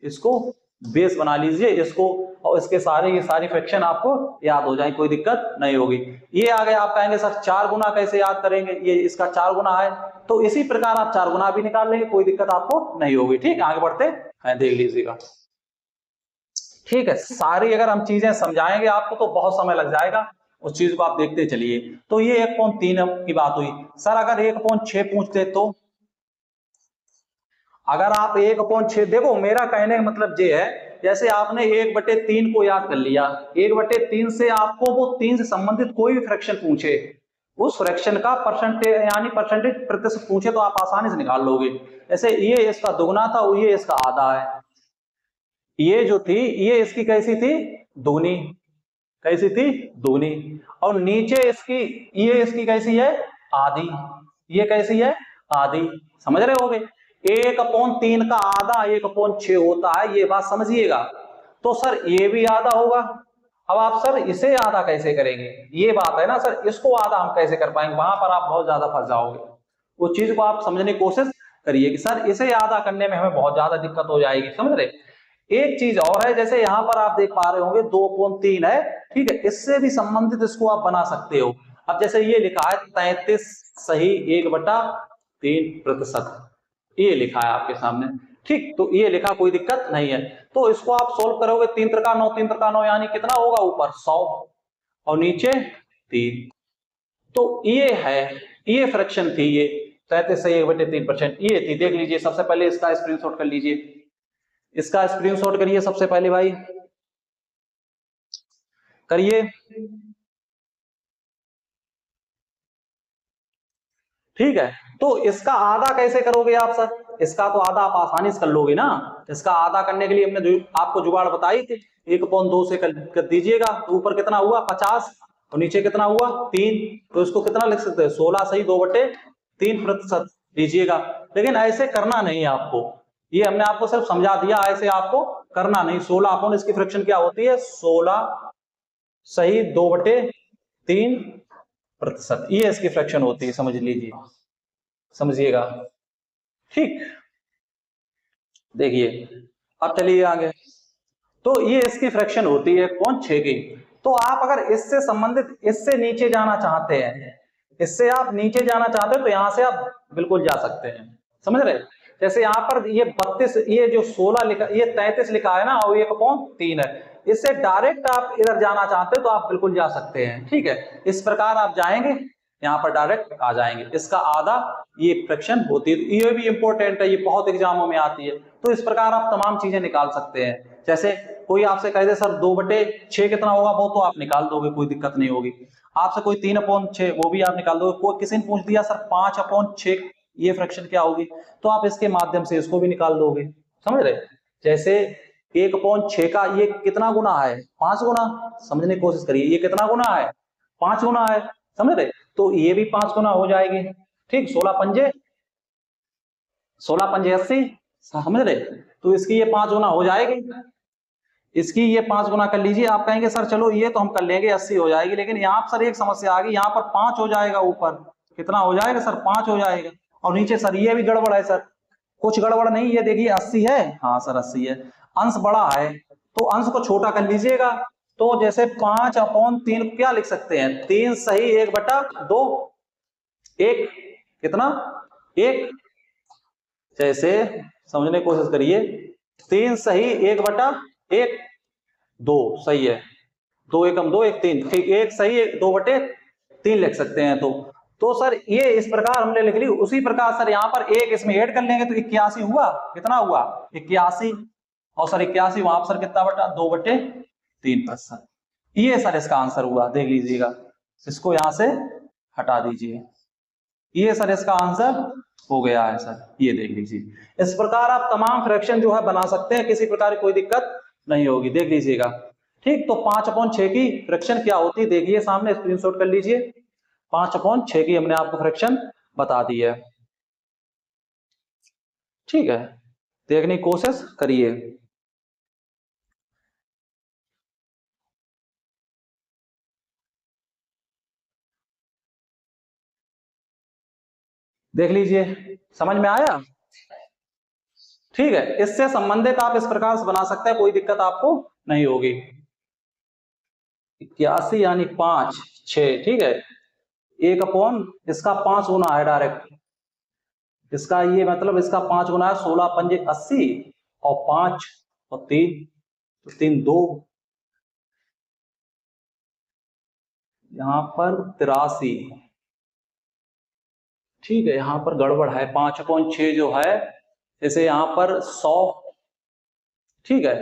A: इसको बेस बना लीजिए इसको, और इसके ये सारी फ्रैक्शन आपको याद हो जाए, कोई दिक्कत नहीं होगी। ये आ गया, आप कहेंगे सर 4 गुना कैसे याद करेंगे, ये इसका 4 गुना है, तो इसी प्रकार आप 4 गुना भी निकाल लेंगे, कोई दिक्कत आपको नहीं होगी। ठीक, आगे बढ़ते हैं, देख लीजिएगा। ठीक है, सारी अगर हम चीजें समझाएंगे आपको तो बहुत समय लग जाएगा, उस चीज को आप देखते चलिए। तो ये 1.3 की बात हुई। सर अगर 1.6 पूछते तो, अगर आप 1/6, देखो मेरा कहने का मतलब ये है, जैसे आपने 1/3 को याद कर लिया, 1/3 से आपको वो 3 से संबंधित कोई भी फ्रैक्शन पूछे, उस फ्रैक्शन का परसेंटेज यानी परसेंटेज प्रतिशत पूछे तो आप आसानी से निकाल लोगे। जैसे ये इसका दुगना था, ये इसका आधा है, ये जो थी ये इसकी कैसी थी, दुगनी, कैसी थी, दुगनी, और नीचे इसकी ये इसकी कैसी है, आधी, ये कैसी है, आधी, समझ रहे होगे। 1/3 का आधा 1/6 होता है, ये बात समझिएगा। तो सर ये भी आधा होगा, अब आप सर इसे आधा कैसे करेंगे, ये बात है ना सर, इसको आधा हम कैसे कर पाएंगे, वहां पर आप बहुत ज्यादा फंस जाओगे। उस चीज को आप समझने की कोशिश करिए कि सर इसे आधा करने में हमें बहुत ज्यादा दिक्कत हो जाएगी, समझ रहे। एक चीज और है, जैसे यहां पर आप देख पा रहे होंगे 2/3 है, ठीक है, इससे भी संबंधित इसको आप बना सकते हो। अब जैसे ये लिखा है 33 सही 1/3%, ये लिखा है आपके सामने, ठीक, तो ये लिखा, कोई दिक्कत नहीं है। तो इसको आप सोल्व करोगे, 3 त्रिका 9, 3 त्रिका 9 यानी कितना होगा, ऊपर 100 और नीचे 3, तो ये है, ये फ्रैक्शन थी, ये 33 सही 1/3%, ये थी, देख लीजिए। सबसे पहले इसका स्क्रीनशॉट कर लीजिए, इसका स्क्रीनशॉट करिए सबसे पहले भाई, करिए। ठीक है, तो इसका आधा कैसे करोगे आप सर, इसका तो आधा आप आसानी से कर लोगे ना। इसका आधा करने के लिए हमने आपको जुगाड़ बताई थी, 1/2 से कर दीजिएगा, तो ऊपर कितना हुआ 50 और नीचे कितना हुआ 3, तो इसको कितना लिख सकते हैं, 16 सही 2/3% लीजिएगा। लेकिन ऐसे करना नहीं है आपको, ये हमने आपको सिर्फ समझा दिया, ऐसे आपको करना नहीं। 16 इसकी फ्रैक्शन क्या होती है, 16 सही 2/3%, ये इसकी फ्रैक्शन होती है, समझ लीजिए, समझिएगा। ठीक, देखिए अब चलिए आगे। तो ये इसकी फ्रैक्शन होती है 1/6 की। तो आप अगर इससे संबंधित इससे नीचे जाना चाहते हैं, इससे आप नीचे जाना चाहते हो तो यहां से आप बिल्कुल जा सकते हैं, समझ रहे। जैसे यहाँ पर ये 32, ये जो 16 लिखा, ये 33 लिखा है ना, और 1/3 है, इससे डायरेक्ट आप इधर जाना चाहते हो तो आप बिल्कुल जा सकते हैं। ठीक है, इस प्रकार आप जाएंगे, यहाँ पर डायरेक्ट आ जाएंगे, इसका आधा ये फ्रैक्शन होती है। ये भी इंपॉर्टेंट है, ये बहुत एग्जामों में आती है। तो इस प्रकार आप तमाम चीजें निकाल सकते हैं। जैसे कोई आपसे कह दे सर 2/6 कितना होगा, वो तो आप निकाल दोगे, कोई दिक्कत नहीं होगी। आपसे कोई 3/6, वो भी आप निकाल दोगे। कोई किसी ने पूछ दिया सर 5/6 ये फ्रैक्शन क्या होगी, तो आप इसके माध्यम से इसको भी निकाल दोगे, समझ रहे। जैसे 1/6 का ये कितना गुना है, 5 गुना, समझने की कोशिश करिए, ये कितना गुना है, 5 गुना है, समझ रहे। तो ये भी 5 गुना हो जाएगी। ठीक, 16 पंजे 80, समझ रहे। तो इसकी ये 5 गुना हो जाएगी, इसकी ये 5 गुना कर लीजिए। आप कहेंगे सर चलो ये तो हम कर लेंगे, 80 हो जाएगी, लेकिन यहाँ पर सर एक समस्या आ गई, यहाँ पर 5 हो जाएगा, ऊपर कितना हो जाएगा सर, 5 हो जाएगा, और नीचे सर ये भी गड़बड़ है सर, कुछ गड़बड़ नहीं, ये देखिए 80 है, हाँ सर 80 है, अंश बड़ा है तो अंश को छोटा कर लीजिएगा। तो जैसे 5/3 क्या लिख सकते हैं, 3 सही 1/2, 1 कितना 1, जैसे समझने की कोशिश करिए, 3 सही 1/1, 2 सही है, 2 एकम 2 1 3, ठीक, 1 सही 2/3 लिख सकते हैं। तो सर ये इस प्रकार हमने लिख ली। उसी प्रकार सर यहाँ पर 1 इसमें ऐड कर लेंगे तो 81 हुआ, कितना हुआ 81, और सर 81 वहां पर सर कितना बटा 2/3%, ये सर इसका आंसर हुआ, देख लीजिएगा। इसको यहां से हटा दीजिए, ये सर इसका आंसर हो गया है सर, ये देख लीजिए। इस प्रकार आप तमाम फ्रैक्शन जो है बना सकते हैं, किसी प्रकार की कोई दिक्कत नहीं होगी, देख लीजिएगा। ठीक, तो 5/6 की फ्रैक्शन क्या होती है देखिए सामने, स्क्रीनशॉट कर लीजिए। 5/6 की हमने आपको फ्रैक्शन बता दी है। ठीक है, देखने की कोशिश करिए। देख लीजिए, समझ में आया? ठीक है, इससे संबंधित आप इस प्रकार से बना सकते हैं, कोई दिक्कत आपको नहीं होगी। 81 यानी 5/6, ठीक है, 1 इसका 5 गुना है डायरेक्ट, इसका ये मतलब इसका 5 गुना है, 16×5 80 और 5 और 3 तो 3 2, यहां पर 83। ठीक है, यहां पर गड़बड़ है, 5/6 जो है जैसे यहां पर 100। ठीक है,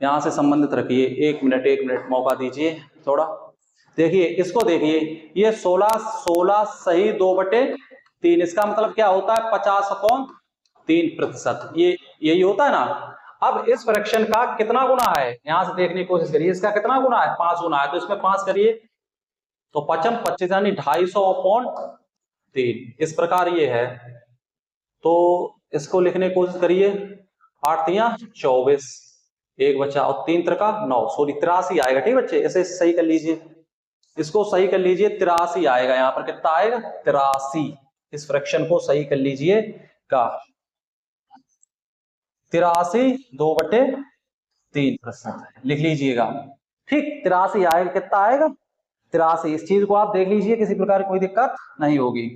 A: यहां से संबंधित रखिए, 1 मिनट मौका दीजिए थोड़ा। देखिए इसको देखिए, ये 16 सही 2/3, इसका मतलब क्या होता है 50/3%, ये यही होता है ना। अब इस फ्रैक्शन का कितना गुना है, यहां से देखने की कोशिश करिए, इसका कितना गुना है 5 गुना है, तो इसमें 5 करिए तो 55 यानी 250/3, इस प्रकार ये है। तो इसको लिखने की कोशिश करिए, 8×3 = 24, 1 बचा और 3×3 = 9, सॉरी 83 आएगा। ठीक बच्चे, इसे सही कर लीजिए, इसको सही कर लीजिए, 83 आएगा। यहाँ पर कितना आएगा 83, इस फ्रैक्शन को सही कर लीजिए का 83 2/3% लिख लीजिएगा। ठीक, 83 आएगा, कितना आएगा 83, इस चीज को आप देख लीजिए, किसी प्रकार की कोई दिक्कत नहीं होगी।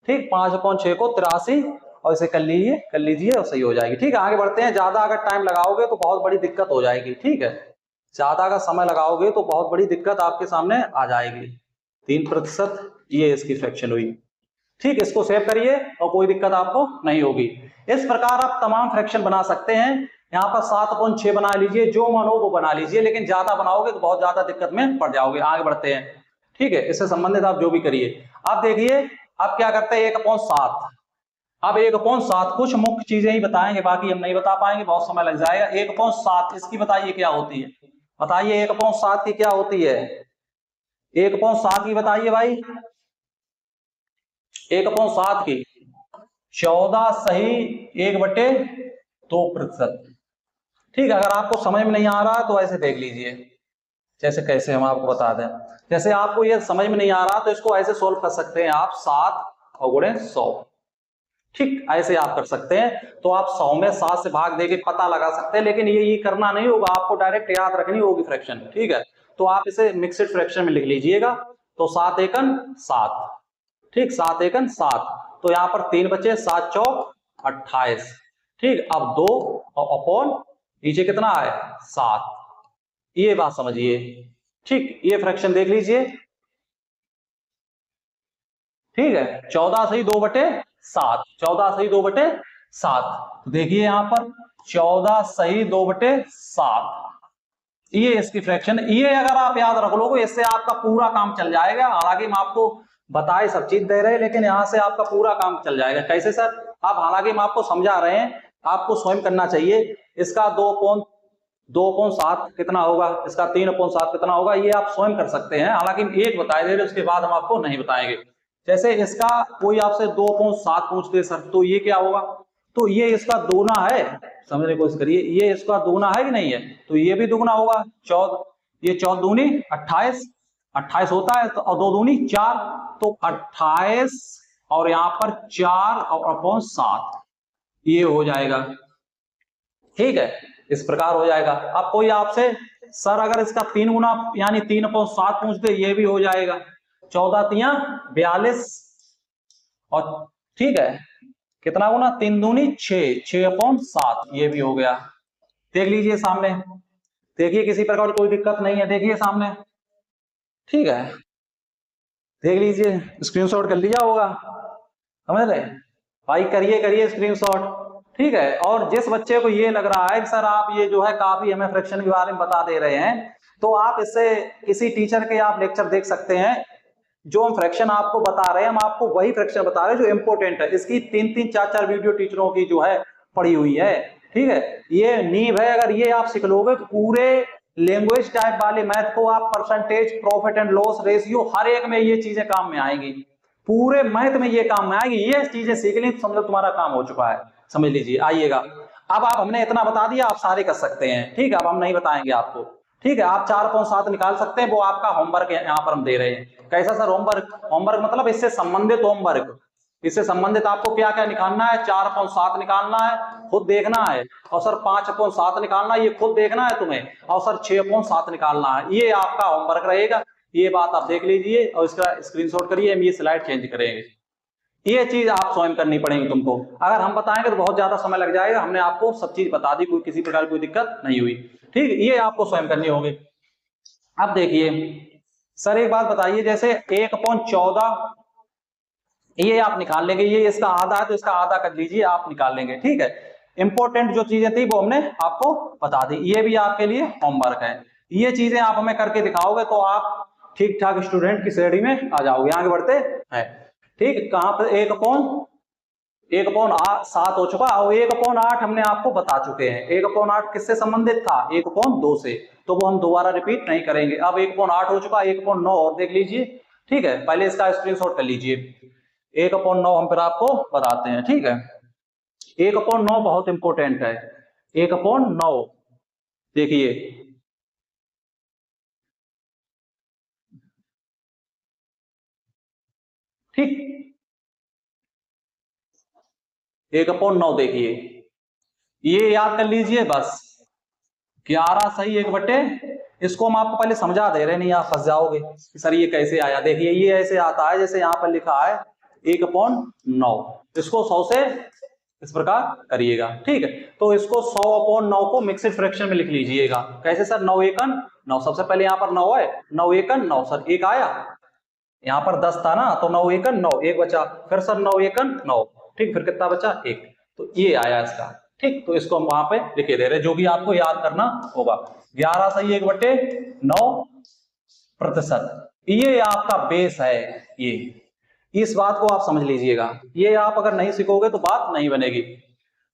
A: ठीक, 5/6 को 83 और इसे कर लीजिए और सही हो जाएगी। ठीक है, आगे बढ़ते हैं। ज्यादा अगर टाइम लगाओगे तो बहुत बड़ी दिक्कत हो जाएगी। ठीक है, ज्यादा का समय लगाओगे तो बहुत बड़ी दिक्कत आपके सामने आ जाएगी। 3% ये इसकी फ्रैक्शन हुई। ठीक, इसको सेव करिए और कोई दिक्कत आपको नहीं होगी। इस प्रकार आप तमाम फ्रैक्शन बना सकते हैं। यहाँ पर 7/6 बना लीजिए, जो मन हो वो बना लीजिए, लेकिन ज्यादा बनाओगे तो बहुत ज्यादा दिक्कत में पड़ जाओगे। आगे बढ़ते हैं। ठीक है, इससे संबंधित आप जो भी करिए। आप देखिए, अब क्या करते हैं 1/7। अब 1/7 कुछ मुख्य चीजें ही बताएंगे, बाकी हम नहीं बता पाएंगे, बहुत समय लग जाएगा। 1/7 इसकी बताइए क्या होती है, बताइए 1/7 की क्या होती है, 1/7 की बताइए भाई। 1/7 की 14 सही 1/2%। ठीक है, अगर आपको समझ में नहीं आ रहा तो ऐसे देख लीजिए, जैसे कैसे हम आपको बता दें। जैसे आपको ये समझ में नहीं आ रहा तो इसको ऐसे सोल्व कर सकते हैं आप, 7 और गुणे 100। ठीक, ऐसे आप कर सकते हैं। तो आप 100 में 7 से भाग देके पता लगा सकते हैं, लेकिन ये करना नहीं होगा, आपको डायरेक्ट याद रखनी होगी फ्रैक्शन। ठीक है, तो आप इसे मिक्सड फ्रैक्शन में लिख लीजिएगा। तो 7 एकन 7, ठीक, 7 एकन 7, तो यहाँ पर 3 बचे, 7 चौक 28। ठीक, अब 2 और अपॉन नीचे कितना है 7, ये बात समझिए। ठीक, ये फ्रैक्शन देख लीजिए। ठीक है, 14 सही 2/7, 14 सही 2/7, तो देखिए यहां पर 14 सही 2/7, ये इसकी फ्रैक्शन। ये अगर आप याद रख लोगे, इससे आपका पूरा काम चल जाएगा। हालांकि हम आपको बताए सब चीज दे रहे हैं, लेकिन यहां से आपका पूरा काम चल जाएगा। कैसे सर? आप, हालांकि हम आपको समझा रहे हैं, आपको स्वयं करना चाहिए। इसका 2/7 कितना होगा, इसका 3/7 कितना होगा, ये आप स्वयं कर सकते हैं। हालांकि एक बताए दे रहे, उसके बाद हम आपको नहीं बताएंगे। जैसे इसका कोई आपसे 2/7 पूछ दे सर, तो ये क्या होगा, तो ये इसका दोगुना है, समझने की कोशिश करिए, ये इसका दोगुना है कि नहीं है, तो ये भी दुगुना होगा। 14, ये 14 दूनी 28, 28 होता है, तो और 2 दूनी 4, तो 28 और यहाँ पर 4 और अपॉन 7, ये हो जाएगा। ठीक है, इस प्रकार हो जाएगा। अब कोई आपसे सर अगर इसका 3 गुना यानी 3/7 पूछ दे, ये भी हो जाएगा। 14×3 = 42 और ठीक है, कितना गुना, 3 दूनी 6, 6/7, ये भी हो गया। देख लीजिए सामने, देखिए किसी प्रकार कोई दिक्कत नहीं है, देखिए सामने। ठीक है, देख लीजिए, स्क्रीनशॉट कर लिया होगा, समझ रहे भाई, करिए करिए स्क्रीनशॉट। ठीक है, और जिस बच्चे को ये लग रहा है कि सर आप ये जो है काफी हमें फ्रैक्शन के बारे में बता दे रहे हैं, तो आप इससे किसी टीचर के आप लेक्चर देख सकते हैं। जो हम फ्रैक्शन आपको बता रहे हैं, हम आपको वही फ्रैक्शन बता रहे हैं जो इंपॉर्टेंट है। इसकी 3-3 4-4 वीडियो टीचरों की जो है पड़ी हुई है, ठीक है। ये नींव है, अगर ये आप सीख लोगे तो पूरे लैंग्वेज टाइप वाले मैथ को आप percentage, profit and loss ratio, हर एक में ये चीजें काम में आएंगी, पूरे मैथ में ये काम में आएगी। ये चीजें सीख ली तो समझो तुम्हारा काम हो चुका है, समझ लीजिए। आइएगा, अब आप, हमने इतना बता दिया, आप सारे कर सकते हैं, ठीक है। अब हम नहीं बताएंगे आपको, ठीक है। आप 4.7 निकाल सकते हैं, वो आपका होमवर्क यहाँ पर हम दे रहे हैं। कैसा सर होमवर्क? होमवर्क मतलब इससे संबंधित होमवर्क, इससे संबंधित आपको क्या क्या निकालना है? 4.7 निकालना है, खुद देखना है। और सर 5.7 निकालना है, ये खुद देखना है तुम्हें। और सर 6.7 निकालना है, ये आपका होमवर्क रहेगा। ये बात आप देख लीजिए और इसका स्क्रीनशॉट करिए, हम ये स्लाइड चेंज करेंगे। ये चीज आप स्वयं करनी पड़ेगी तुमको। अगर हम बताएंगे तो बहुत ज्यादा समय लग जाएगा, हमने आपको सब चीज बता दी, कोई किसी प्रकार की कोई दिक्कत नहीं हुई, ठीक। ये आपको स्वयं करनी होगी। अब देखिए सर एक बात बताइए, जैसे 1/14 ये आप निकाल लेंगे, ये इसका आधा है तो इसका आधा कर लीजिए, आप निकाल लेंगे, ठीक है। इंपॉर्टेंट जो चीजें थी वो हमने आपको बता दी, ये भी आपके लिए होमवर्क है। ये चीजें आप हमें करके दिखाओगे तो आप ठीक ठाक स्टूडेंट की श्रेणी में आ जाओगे। आगे बढ़ते हैं, ठीक। कहां पर 1/7 हो चुका, और 1/8 हमने आपको बता चुके हैं। 1/8 किससे संबंधित था? 1/2 से, तो वो हम दोबारा रिपीट नहीं करेंगे। अब 1/8 हो चुका, 1/9 और देख लीजिए, ठीक है। पहले इसका स्क्रीनशॉट कर लीजिए। 1/9 हम फिर आपको बताते हैं, ठीक है। 1/9 बहुत इंपॉर्टेंट है। 1/9 देखिए, ठीक। 1/9 देखिए, ये याद कर लीजिए बस। 11 सही 1/, इसको हम आपको पहले समझा दे रहे, नहीं आप फंस जाओगे कि सर ये कैसे आया। देखिए ये ऐसे आता है जैसे यहाँ पर लिखा है 1/9, इसको 100 से इस प्रकार करिएगा, ठीक है। तो इसको 100/9 को मिक्स्ड फ्रैक्शन में लिख लीजिएगा। कैसे सर? 9 एकन 9, सबसे पहले यहाँ पर 9 है, 9 एकन 9, सर एक आया, यहाँ पर 10 था ना, तो 9 एकन 9, एक बचा। फिर सर 9 एकन 9, ठीक। फिर कितना बचा? 1, तो ये आया इसका, ठीक। तो इसको हम वहां पे लिखे दे रहे, जो भी आपको याद करना होगा। 11 सही 1/9%, ये आपका बेस है। ये इस बात को आप समझ लीजिएगा, ये आप अगर नहीं सीखोगे तो बात नहीं बनेगी।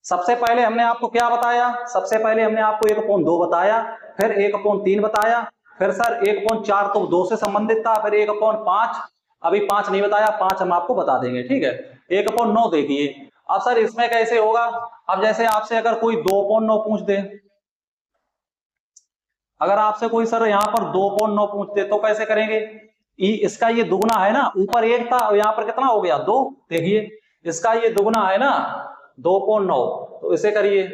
A: सबसे पहले हमने आपको क्या बताया? सबसे पहले हमने आपको 1/2 बताया, फिर 1/3 बताया, फिर सर 1/4 तो 2 से संबंधित था, फिर 1/5, अभी 5 नहीं बताया, 5 हम आपको बता देंगे, ठीक है। 1/9 देखिए। अब सर इसमें कैसे होगा? अब जैसे आपसे अगर कोई 2/9 पूछ दे, अगर आपसे कोई सर यहाँ पर 2/9 पूछ दे तो कैसे करेंगे? इसका ये दुगना है ना, ऊपर 1 था और यहाँ पर कितना हो गया? 2। देखिए इसका ये दुगना है ना 2/9, तो इसे करिए,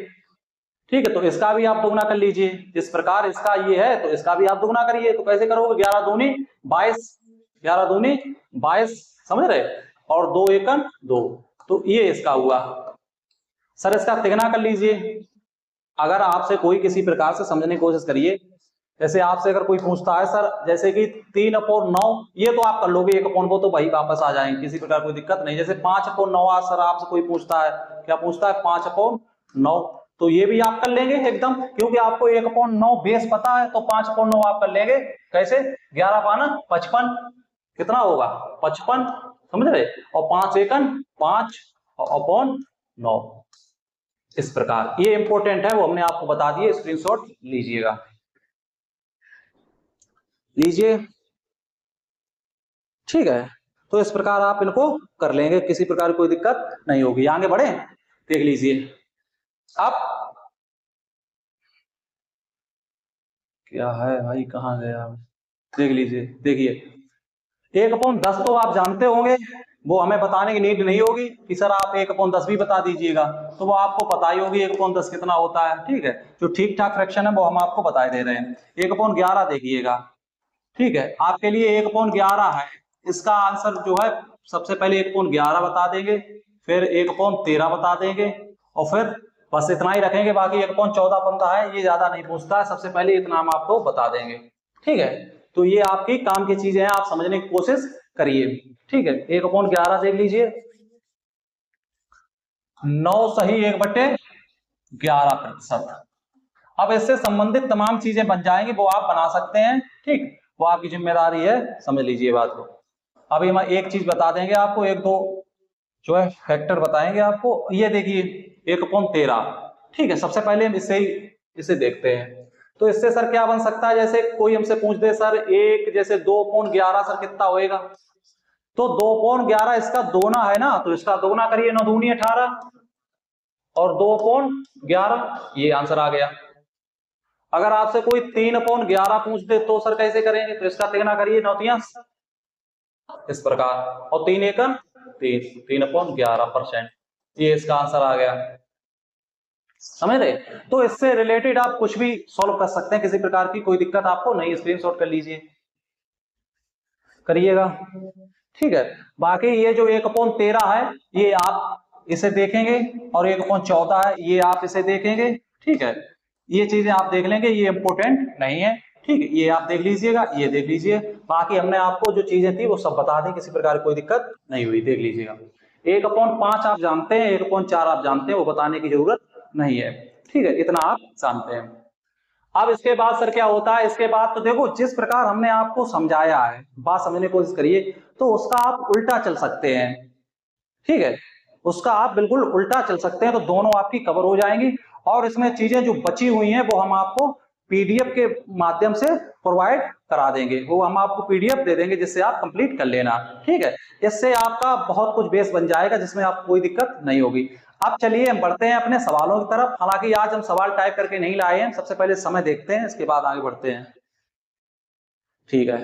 A: ठीक है। तो इसका भी आप दुगना कर लीजिए, जिस प्रकार इसका ये है तो इसका भी आप दुगना करिए। तो कैसे करोगे? 11 दूनी 22, 11 दूनी 22, समझ रहे? और 2 एकन 2, तो ये इसका हुआ। सर इसका तिगना कर लीजिए। अगर आपसे कोई किसी प्रकार से समझने की कोशिश करिए, जैसे आपसे अगर कोई पूछता है सर जैसे कि 3/9, ये तो आप कर लोगे, 1/9 तो वही वापस आ जाएंगे, किसी प्रकार कोई दिक्कत नहीं। जैसे 5/9 सर आपसे कोई पूछता है, क्या पूछता है? 5/9, तो ये भी आप कर लेंगे एकदम, क्योंकि आपको 1/9 बेस पता है, तो 5/9 आप कर लेंगे। कैसे? 11 पाना 55, कितना होगा? 55, समझ रहे? और 5 एकन 5/9, इस प्रकार। ये इंपॉर्टेंट है, वो हमने आपको बता दिए, स्क्रीनशॉट लीजिएगा, लीजिए, ठीक है। तो इस प्रकार आप इनको कर लेंगे, किसी प्रकार कोई दिक्कत नहीं होगी। आगे बढ़े, देख लीजिए। अब क्या है भाई, कहां गया? देख लीजिए, देखिए 1/10 तो आप जानते होंगे, वो हमें बताने की नीड नहीं होगी कि सर आप 1/10 भी बता दीजिएगा, तो वो आपको पता ही होगी 1/10 कितना होता है, ठीक है। जो ठीक ठाक फ्रैक्शन है वो हम आपको बताए दे रहे हैं। 1/11 देखिएगा, ठीक है। आपके लिए 1/11 है, इसका आंसर जो है सबसे पहले 1/11 बता देंगे, फिर 1/13 बता देंगे, और फिर बस इतना ही रखेंगे। बाकी 1/14 बनता है, ये ज्यादा नहीं पूछता है, सबसे पहले इतना हम आपको बता देंगे, ठीक है। तो ये आपकी काम की चीजें हैं, आप समझने की कोशिश करिए, ठीक है। 1/11 देख लीजिए, 9 सही 1/11%। अब इससे संबंधित तमाम चीजें बन जाएंगी, वो आप बना सकते हैं, ठीक। वो आपकी जिम्मेदारी है, समझ लीजिए बात को। अभी हम एक चीज बता देंगे आपको, एक दो जो है फैक्टर बताएंगे आपको। ये देखिए 1/13, ठीक है। सबसे पहले हम इसे देखते हैं। तो इससे सर क्या बन सकता है, जैसे कोई हमसे पूछ दे सर एक जैसे 2/11 सर कितना होएगा, तो 2/11 इसका दोना है ना, तो इसका दोना करिए, 9 दूनी 18 और 2/11, ये आंसर आ गया। अगर आपसे कोई 3/11 पूछ दे तो सर कैसे करेंगे, तो इसका तिगुना करिए, 9 तियां इस प्रकार, और 3 एकम 3/11%, ये इसका आंसर आ गया। समझ रहे? तो इससे रिलेटेड आप कुछ भी सॉल्व कर सकते हैं, किसी प्रकार की कोई दिक्कत आपको नहीं, स्क्रीनशॉट कर लीजिए, करिएगा, ठीक है। बाकी ये जो 1/13 है ये आप इसे देखेंगे, और 1/14 है ये आप इसे देखेंगे, ठीक है। ये चीजें आप देख लेंगे, ये इंपोर्टेंट नहीं है, ठीक है। ये आप देख लीजिएगा, ये देख लीजिए, बाकी हमने आपको जो चीजें थी वो सब बता दी, किसी प्रकार की कोई दिक्कत नहीं हुई, देख लीजिएगा। 1/5 आप जानते हैं, 1/4 आप जानते हैं, वो बताने की जरूरत नहीं है, ठीक है, इतना आप जानते हैं। अब इसके बाद सर क्या होता है, इसके बाद तो देखो जिस प्रकार हमने आपको समझाया है, बात समझने की कोशिश करिए, तो उसका आप उल्टा चल सकते हैं, ठीक है, उसका आप बिल्कुल उल्टा चल सकते हैं, तो दोनों आपकी कवर हो जाएंगी। और इसमें चीजें जो बची हुई हैं वो हम आपको पीडीएफ के माध्यम से प्रोवाइड करा देंगे, वो हम आपको पीडीएफ दे देंगे जिससे आप कंप्लीट कर लेना, ठीक है। इससे आपका बहुत कुछ बेस बन जाएगा जिसमें आपको कोई दिक्कत नहीं होगी। अब चलिए हम बढ़ते हैं अपने सवालों की तरफ। हालांकि आज हम सवाल टाइप करके नहीं लाए हैं, सबसे पहले समय देखते हैं, इसके बाद आगे बढ़ते हैं, ठीक है,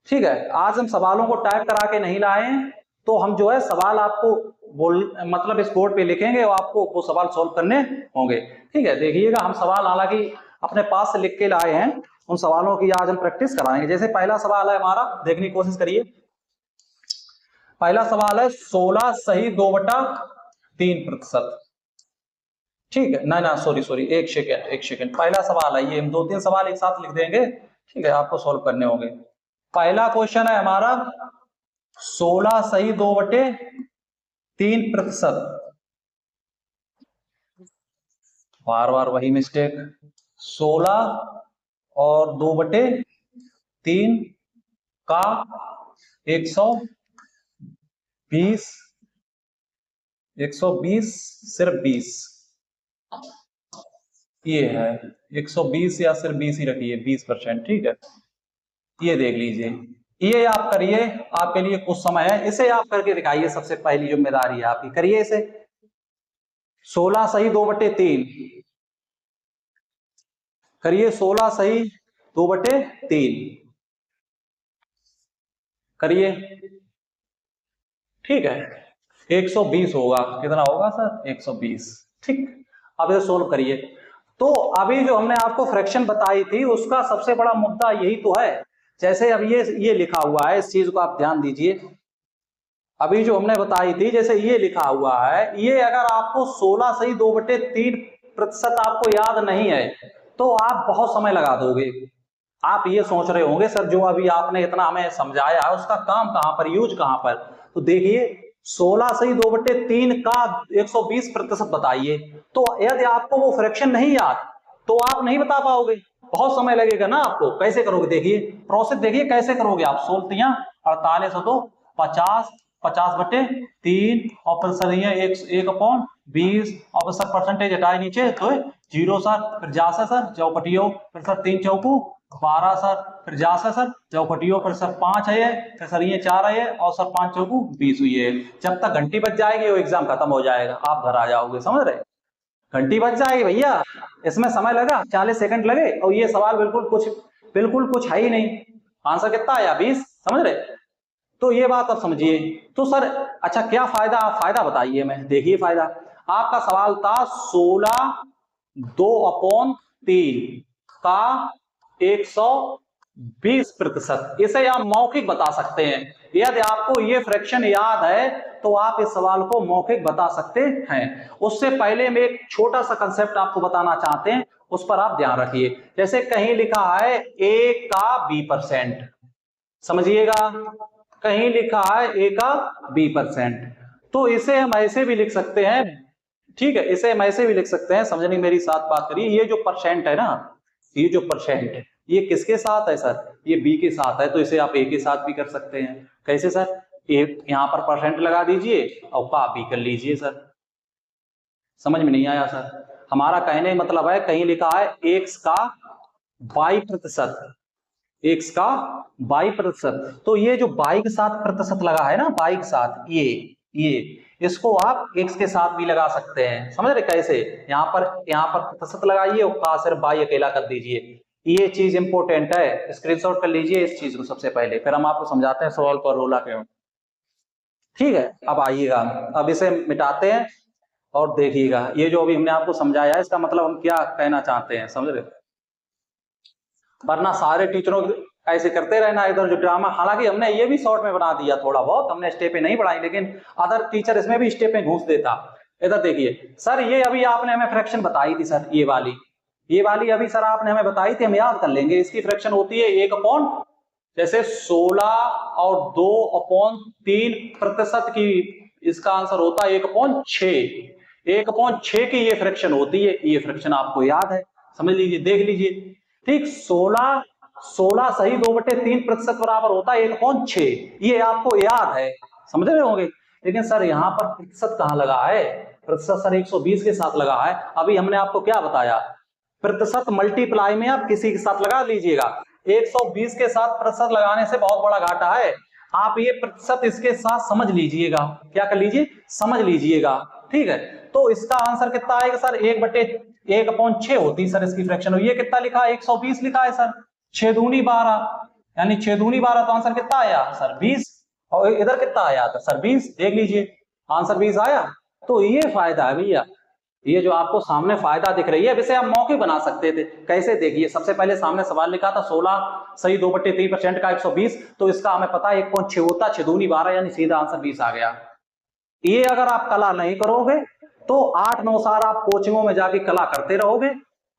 A: ठीक है। आज हम सवालों को टाइप करा के नहीं लाए हैं, तो हम जो है सवाल आपको मतलब इस बोर्ड पे लिखेंगे और आपको वो सवाल सॉल्व करने होंगे, ठीक है। देखिएगा हम सवाल हालांकि अपने पास से लिख के लाए हैं, उन सवालों की आज हम प्रैक्टिस कराएंगे। जैसे पहला सवाल है हमारा, देखने की कोशिश करिए। पहला सवाल है 16 सही 2/3%, ठीक है। ना ना सॉरी, एक सेकेंड, पहला सवाल है ये, हम 2-3 सवाल एक साथ लिख देंगे, ठीक है, आपको सॉल्व करने होंगे। पहला क्वेश्चन है हमारा 16 सही 2/3%, बार बार वही मिस्टेक, 16 और 2/3 का 120 सिर्फ 20, ये है 120 या सिर्फ 20 ही रखिए, 20%, ठीक है। ये देख लीजिए, ये आप करिए, आपके लिए कुछ समय है, इसे आप करके दिखाइए, सबसे पहली जिम्मेदारी है आपकी, करिए इसे। 16 सही 2/3 करिए, 16 सही 2/3 करिए, ठीक है। 120 होगा, कितना होगा सर, 120, ठीक। अब इसे सोल्व करिए। तो अभी जो हमने आपको फ्रैक्शन बताई थी उसका सबसे बड़ा मुद्दा यही तो है, जैसे अब ये लिखा हुआ है, इस चीज को आप ध्यान दीजिए। अभी जो हमने बताई थी, जैसे ये लिखा हुआ है, ये अगर आपको 16 सही 2/3% आपको याद नहीं है तो आप बहुत समय लगा दोगे। आप ये सोच रहे होंगे सर जो अभी आपने इतना हमें समझाया है उसका काम कहां पर, यूज कहां पर, तो देखिए 16 सही 2/3 का 120% बताइए, तो यदि आपको वो फ्रैक्शन नहीं याद तो आप नहीं बता पाओगे, बहुत समय लगेगा ना आपको। कैसे करोगे, देखिए प्रोसेस देखिए कैसे करोगे आप। 16 48 तो 50, 50/3 और फिर सर ये 1/20 और फिर सर परसेंटेज हटाए नीचे तो 0 सर, फिर जासा सर चौकटियो, फिर सर 3 चौकू 12 सर, फिर जासा सर चौकटियो, फिर सर 5 है, फिर सर ये 4 है और सर 5 चौकू 20 हुई है। जब तक घंटी बज जाएगी वो एग्जाम खत्म हो जाएगा, आप घर आ जाओगे, समझ रहे? घंटी बज जाएगी भैया, इसमें समय लगा 40 सेकंड लगे, और ये सवाल बिल्कुल कुछ है ही नहीं, आंसर कितना आया 20, समझ रहे? तो ये बात आप समझिए। तो सर अच्छा क्या फायदा, आप फायदा बताइए। मैं देखिए फायदा, आपका सवाल था 16 2/3 का 120%, इसे आप मौखिक बता सकते हैं। यदि आपको ये फ्रैक्शन याद है तो आप इस सवाल को मौखिक बता सकते हैं। उससे पहले मैं एक छोटा सा कंसेप्ट आपको बताना चाहते हैं, उस पर आप ध्यान रखिए। जैसे कहीं लिखा है a का b%, समझिएगा, कहीं लिखा है a का b%, तो इसे हम ऐसे भी लिख सकते हैं, ठीक है, इसे हम ऐसे भी लिख सकते हैं, समझने की मेरी साथ बात करिए। ये जो परसेंट है ना, ये जो परसेंट है ये किसके साथ है सर, ये b के साथ है, तो इसे आप a के साथ भी कर सकते हैं। कैसे सर? एक यहाँ पर परसेंट लगा दीजिए और कॉपी कर लीजिए सर। समझ में नहीं आया सर? हमारा कहने का मतलब है, कहीं लिखा है x का 22%, x का 22%, तो ये जो 22 के साथ प्रतिशत लगा है ना, 22 के साथ, ये इसको आप x के साथ भी लगा सकते हैं। समझ रहे कैसे? यहाँ पर प्रतिशत लगाइए और का सिर्फ 22 अकेला कर दीजिए। ये चीज इंपॉर्टेंट है, स्क्रीनशॉट कर लीजिए इस चीज को सबसे पहले, फिर हम आपको समझाते हैं सवाल पर रोला क्यों। ठीक है, अब आइएगा, अब इसे मिटाते हैं और देखिएगा ये जो अभी हमने आपको समझाया है इसका मतलब हम क्या कहना चाहते हैं, समझ रहे? वरना सारे टीचरों ऐसे करते रहना इधर जो ड्रामा, हालांकि हमने ये भी शॉर्ट में बना दिया, थोड़ा बहुत हमने स्टेपें नहीं बढ़ाई, लेकिन अदर टीचर इसमें भी स्टेपें घूस देता। इधर देखिए सर, ये अभी आपने हमें फ्रैक्शन बताई थी सर, ये वाली अभी सर आपने हमें बताई थी, हम याद कर लेंगे। इसकी फ्रैक्शन होती है 1 जैसे 16 और 2/3% की, इसका आंसर होता है 1/6। 1/6 की ये फ्रैक्शन होती है, ये फ्रैक्शन आपको याद है, समझ लीजिए, देख लीजिए। ठीक, 16 सही 2/3% बराबर होता है 1/6, ये आपको याद है, समझ रहे होंगे। लेकिन सर यहाँ पर प्रतिशत कहाँ लगा है? प्रतिशत सर 120 के साथ लगा है। अभी हमने आपको क्या बताया, प्रतिशत मल्टीप्लाई में आप किसी के साथ लगा लीजिएगा। 120 के साथ प्रतिशत लगाने से बहुत बड़ा घाटा है, आप ये प्रतिशत इसके साथ समझ लीजिएगा, क्या कर लीजिए, समझ लीजिएगा। ठीक है, तो इसका आंसर कितना आएगा सर? 1/1/6 होती सर इसकी फ्रैक्शन। ये कितना लिखा है? 120 लिखा है सर, 6 दूनी 12, यानी 6 दूनी 12, तो आंसर कितना आया सर? 20। और इधर कितना आया था सर? 20। देख लीजिए आंसर 20 आया। तो ये फायदा है भैया, ये जो आपको सामने फायदा दिख रही है, वैसे आप मौके बना सकते थे। कैसे? देखिए, सबसे पहले सामने सवाल लिखा था 16 सही 2/3% का 120, तो इसका हमें पता है 1/6 होता, 6 दूनी 12, यानी सीधा आंसर 20 आ गया। ये अगर आप कला नहीं करोगे तो 8-9 साल आप कोचिंगों में जाके कला करते रहोगे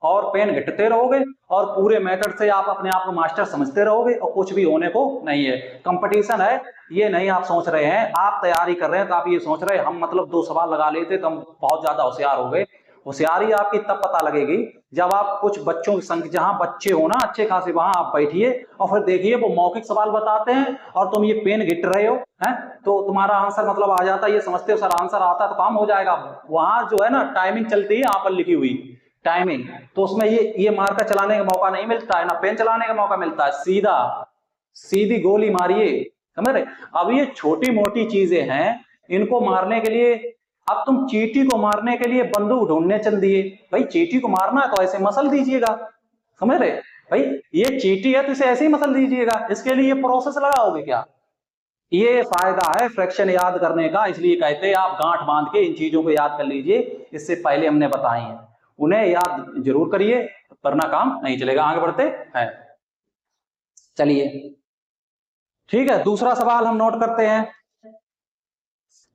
A: और पेन घिटते रहोगे और पूरे मेथड से आप अपने आप को मास्टर समझते रहोगे और कुछ भी होने को नहीं है। कंपटीशन है, ये नहीं आप सोच रहे हैं, आप तैयारी कर रहे हैं तो आप ये सोच रहे हैं हम मतलब 2 सवाल लगा लेते तो हम बहुत ज्यादा होशियार हो गए। होशियारी आपकी तब पता लगेगी जब आप कुछ बच्चों की संख्या, जहां बच्चे हो ना अच्छे खासे, वहां आप बैठिए और फिर देखिए वो मौखिक सवाल बताते हैं और तुम ये पेन घिट रहे हो, हैं, तो तुम्हारा आंसर मतलब आ जाता है, ये समझते हो सर आंसर आता है तो काम हो जाएगा। वहां जो है ना टाइमिंग चलती है, यहाँ पर लिखी हुई टाइमिंग, तो उसमें ये मार्कर चलाने का मौका नहीं मिलता है, ना पेन चलाने का मौका मिलता है, सीधी गोली मारिए, समझ रहे? अब ये छोटी मोटी चीजें हैं, इनको मारने के लिए, अब तुम चींटी को मारने के लिए बंदूक ढूंढने चल दिए, भाई चींटी को मारना है तो ऐसे मसल दीजिएगा, समझ रहे? भाई ये चींटी है तो इसे ऐसे ही मसल दीजिएगा, इसके लिए ये प्रोसेस लगाओगे क्या? ये फायदा है फ्रैक्शन याद करने का, इसलिए कहते हैं आप गांठ बांध के इन चीजों को याद कर लीजिए, इससे पहले हमने बताई हैं, उन्हें याद जरूर करिए, वरना काम नहीं चलेगा। आगे बढ़ते हैं, चलिए ठीक है, दूसरा सवाल हम नोट करते हैं।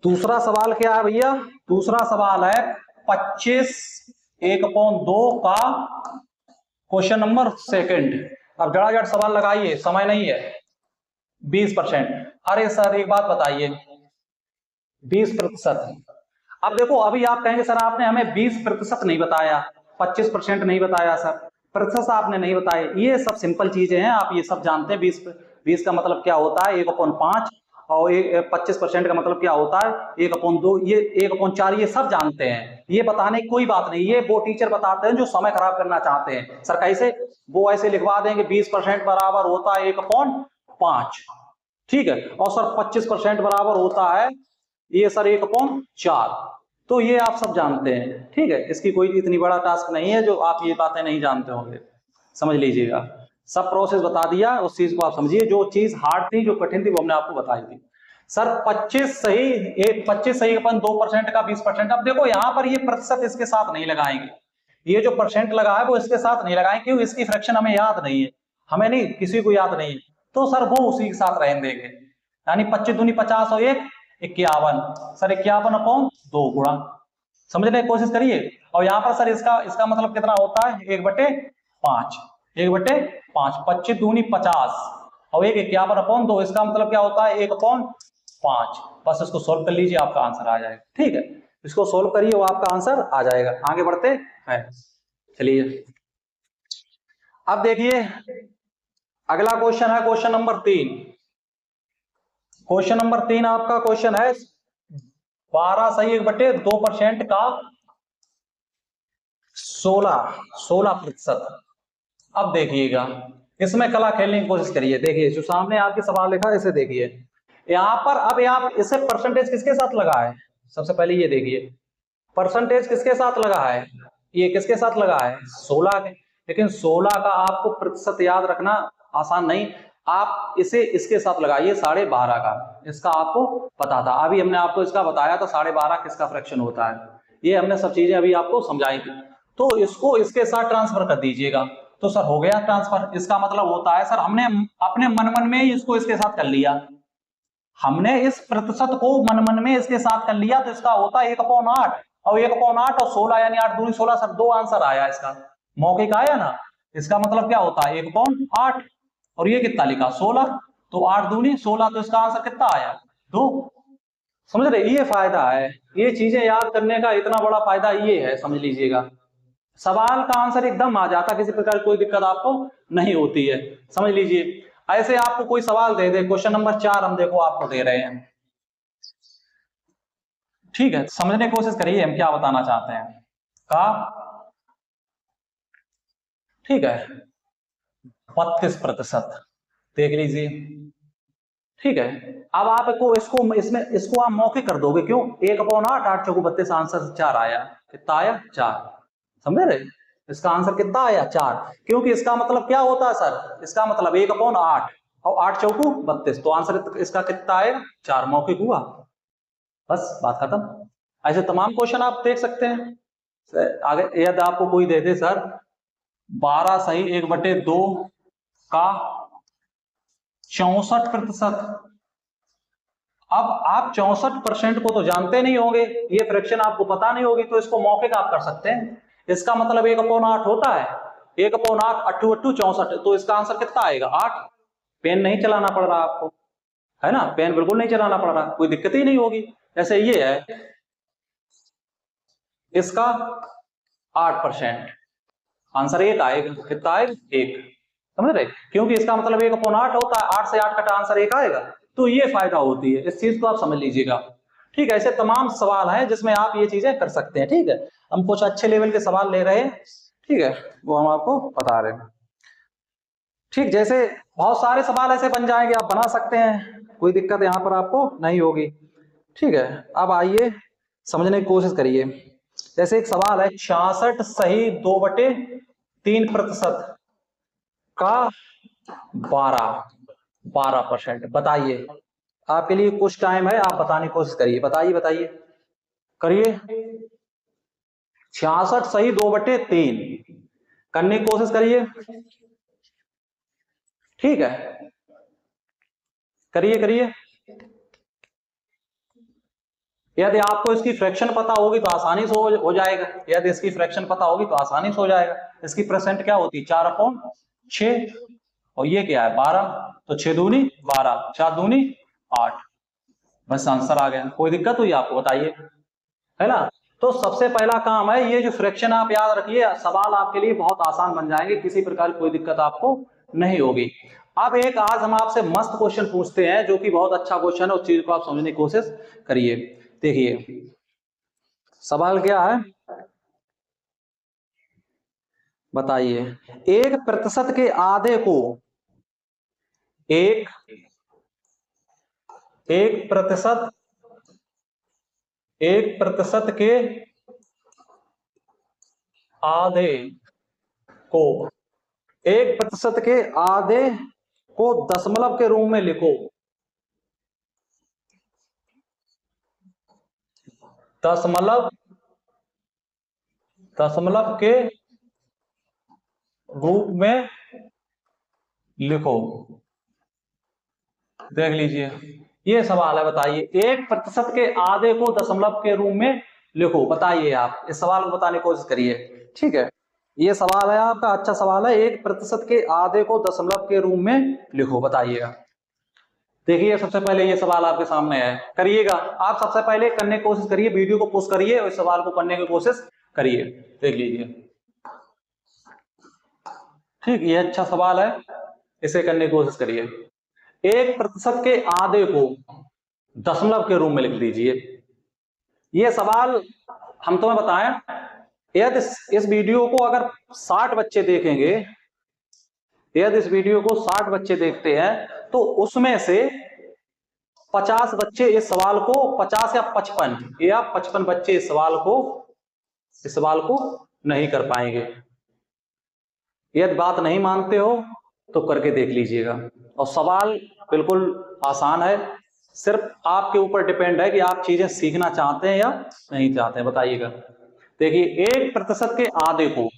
A: दूसरा सवाल क्या है भैया? दूसरा सवाल है 25(1/2) का क्वेश्चन नंबर सेकंड। अब जड़ाजड़ सवाल लगाइए, समय नहीं है। 20%। अरे सर एक बात बताइए, 20%। अब देखो, अभी आप कहेंगे सर आपने हमें 20% नहीं बताया, 25% नहीं बताया सर, प्रतिशत आपने नहीं बताए। ये सब सिंपल चीजें हैं, आप ये सब जानते हैं। 20 का मतलब क्या होता है 1/5, और 25% का मतलब क्या होता है 1/2, ये 1/4, ये सब जानते हैं, ये बताने की कोई बात नहीं। ये वो टीचर बताते हैं जो समय खराब करना चाहते हैं। सर कैसे? वो ऐसे लिखवा देंगे 20% बराबर होता है 1/5, ठीक है, और सर 25% बराबर होता है ये सर 1/4। तो ये आप सब जानते हैं, ठीक है, इसकी कोई इतनी बड़ा टास्क नहीं है जो आप ये बातें नहीं जानते होंगे, समझ लीजिएगा। सब प्रोसेस बता दिया, उस चीज को आप समझिए, जो चीज हार्ड थी, जो कठिन थी, वो हमने आपको बताई थी। सर 25 सही अपन 2% का 20%। अब देखो यहाँ पर ये प्रतिशत इसके साथ नहीं लगाएंगे, ये जो परसेंट लगा है वो इसके साथ नहीं लगाएंगे, क्यों? इसकी फ्रैक्शन हमें याद नहीं है, हमें नहीं, किसी को याद नहीं है, तो सर वो उसी के साथ रहने देंगे। यानी 25 दूनी 50 और 1 51, सर 51/2 गुणा, समझने की कोशिश करिए। और यहाँ पर सर इसका मतलब कितना होता है 1/5, 1/5, 25 दूनी 50 और 1 51/2, इसका मतलब क्या होता है 1/5। बस इसको सोल्व कर लीजिए, आपका आंसर आ जाएगा, ठीक है, इसको सोल्व करिए, वो आपका आंसर आ जाएगा। आगे बढ़ते हैं, चलिए अब देखिए अगला क्वेश्चन है क्वेश्चन नंबर 3। क्वेश्चन नंबर 3 आपका क्वेश्चन है 12/2% का 16%। अब देखिएगा, इसमें कला खेलने की कोशिश करिए। देखिए जो सामने आपके सवाल लिखा है इसे देखिए, यहां पर अब आप इसे परसेंटेज किसके साथ लगा है, सबसे पहले ये देखिए परसेंटेज किसके साथ लगा है, ये किसके साथ लगा है 16 के। लेकिन 16 का आपको प्रतिशत याद रखना आसान नहीं, आप इसे इसके साथ लगाइए 12.5 का, इसका आपको पता था, अभी हमने आपको इसका बताया था 12.5 किसका फ्रैक्शन होता है, ये हमने सब चीजें अभी आपको समझाई थी। तो इसको इसके साथ ट्रांसफर कर दीजिएगा, तो सर हो गया ट्रांसफर। इसका मतलब होता है सर हमने अपने मन में ही इसको इसके साथ कर लिया, हमने इस प्रतिशत को मन में इसके साथ कर लिया, तो इसका होता है 1/8, और 1/8 और 16 यानी 8 दूनी 16, सर 2 आंसर आया इसका, मौखिक आया ना। इसका मतलब क्या होता है 1/8, और ये कितना लिखा 16, तो 8 दूनी 16, तो इसका आंसर कितना आया 2। समझ रहे, ये फायदा है, ये चीजें याद करने का इतना बड़ा फायदा ये है, समझ लीजिएगा। सवाल का आंसर एकदम आ जाता, किसी प्रकार कोई दिक्कत आपको नहीं होती है, समझ लीजिए। ऐसे आपको कोई सवाल दे दे, क्वेश्चन नंबर 4 हम देखो आपको दे रहे हैं, ठीक है, समझने की कोशिश करिए हम क्या बताना चाहते हैं का, ठीक है 32%, देख लीजिए, ठीक है। अब आपको इसको इसमें इसको आप मौखिक कर दोगे, क्यों 1/8, 8 चौको 32, आंसर 4 आया, कितना आया 4, समझ रहे, इसका आंसर कितना आया 4, क्योंकि इसका मतलब क्या होता है सर, इसका मतलब 1/8 और 8 चौको 32, तो आंसर इसका कितना आएगा 4, मौखिक हुआ, बस बात खत्म। ऐसे तमाम क्वेश्चन आप देख सकते हैं। आगे यदि आपको कोई दे दे सर 12 सही 1/2 का 64%, अब आप 64% को तो जानते नहीं होंगे, ये फ्रैक्शन आपको पता नहीं होगी, तो इसको मौखिक आप कर सकते हैं। इसका मतलब 1/8 होता है, 1/8 8 8 64, तो इसका आंसर कितना आएगा 8। पेन नहीं चलाना पड़ रहा आपको, है ना, पेन बिल्कुल नहीं चलाना पड़ रहा, कोई दिक्कत ही नहीं होगी। जैसे ये है इसका 8%, आंसर 1 आएगा, कितना आएगा 1, समझ रहे, क्योंकि इसका मतलब 1/8 होता है, 8 से 8 कटा आंसर 1 आएगा, तो ये फायदा होती है, इस चीज को आप समझ लीजिएगा, ठीक है। ऐसे तमाम सवाल हैं जिसमें आप ये चीजें कर सकते हैं, ठीक है। हम कुछ अच्छे लेवल के सवाल ले रहे हैं, ठीक है, वो हम आपको बता रहे हैं, ठीक। जैसे बहुत सारे सवाल ऐसे बन जाएंगे, आप बना सकते हैं, कोई दिक्कत यहाँ पर आपको नहीं होगी, ठीक है। अब आइए समझने की कोशिश करिए। जैसे एक सवाल है 66 सही 2/3% का 12% बताइए। आपके लिए कुछ टाइम है, आप बताने की कोशिश करिए, बताइए बताइए करिए। 66 सही 2/3 करने की कोशिश करिए, ठीक है, करिए करिए। यदि आपको इसकी फ्रैक्शन पता होगी तो आसानी से हो जाएगा, यदि इसकी फ्रैक्शन पता होगी तो आसानी से हो जाएगा। इसकी परसेंट क्या होती है 4/6, और ये क्या है 12, तो 6 दूनी 12, 4 दूनी 8, बस आंसर आ गया। कोई दिक्कत हुई आपको बताइए, है ना। तो सबसे पहला काम है ये जो फ्रैक्शन, आप याद रखिए, सवाल आपके लिए बहुत आसान बन जाएंगे, किसी प्रकार कोई दिक्कत आपको नहीं होगी। अब एक आज हम आपसे मस्त क्वेश्चन पूछते हैं, जो कि बहुत अच्छा क्वेश्चन है, उस चीज को आप समझने की कोशिश करिए। देखिए सवाल क्या है, बताइए 1% के आधे को 1% 1% के आधे को 1% के आधे को दशमलव के रूप में लिखो, दशमलव के रूप में लिखो। देख लीजिए ये सवाल है, बताइए 1% के आधे को दशमलव के रूप में लिखो, बताइए आप इस सवाल को बताने की कोशिश करिए, ठीक है। ये सवाल है आपका, अच्छा सवाल है, 1% के आधे को दशमलव के रूप में लिखो, बताइएगा। देखिए सबसे पहले ये सवाल आपके सामने है, करिएगा आप, सबसे पहले करने की कोशिश करिए, वीडियो को पोस्ट करिए और इस सवाल को करने की कोशिश करिए, देख लीजिए, ठीक। ये अच्छा सवाल है, इसे करने की कोशिश करिए। 1% के आधे को दशमलव के रूप में लिख लीजिए। ये सवाल हम तुम्हें बताएं, यदि इस वीडियो को अगर 60 बच्चे देखेंगे, यदि इस वीडियो को 60 बच्चे देखते हैं तो उसमें से 50 बच्चे इस सवाल को, 50 या 55 बच्चे इस सवाल को नहीं कर पाएंगे। यदि बात नहीं मानते हो तो करके देख लीजिएगा। और सवाल बिल्कुल आसान है, सिर्फ आपके ऊपर डिपेंड है कि आप चीजें सीखना चाहते हैं या नहीं चाहते हैं, बताइएगा। देखिए 1% के आधे को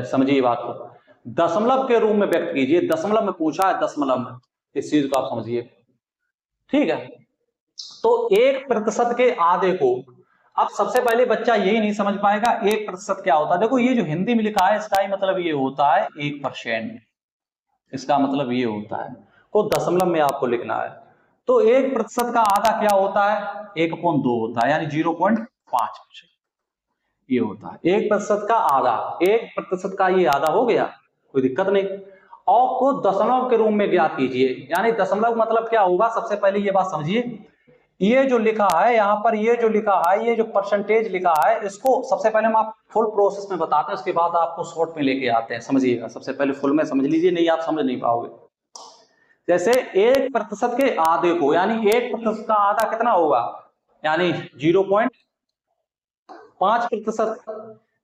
A: समझिए बात को दशमलव के रूप में व्यक्त कीजिए। दशमलव में पूछा है, दशमलव में, इस चीज को आप समझिए, ठीक है। तो 1% के आधे को, अब सबसे पहले बच्चा यही नहीं समझ पाएगा 1% क्या होता है। देखो ये जो हिंदी में लिखा है इसका ही मतलब ये होता है 1%, इसका मतलब ये होता है, को दशमलव में आपको लिखना है। तो 1% का आधा क्या होता है, 1/2 होता है, यानी 0.5% ये होता है। 1% का आधा, 1% का ये आधा हो गया, कोई दिक्कत नहीं। और को दशमलव के रूप में ज्ञात कीजिए, यानी दशमलव मतलब क्या होगा, सबसे पहले ये बात समझिए। ये जो लिखा है यहाँ पर, ये जो लिखा है, ये जो परसेंटेज लिखा है, इसको सबसे पहले हम आप फुल प्रोसेस में बताते हैं, उसके बाद आपको शॉर्ट में लेके आते हैं। समझिएगा, सबसे पहले फुल में समझ लीजिए, नहीं आप समझ नहीं पाओगे। जैसे 1% के आधे को, यानी 1% का आधा कितना होगा, यानी 0.5%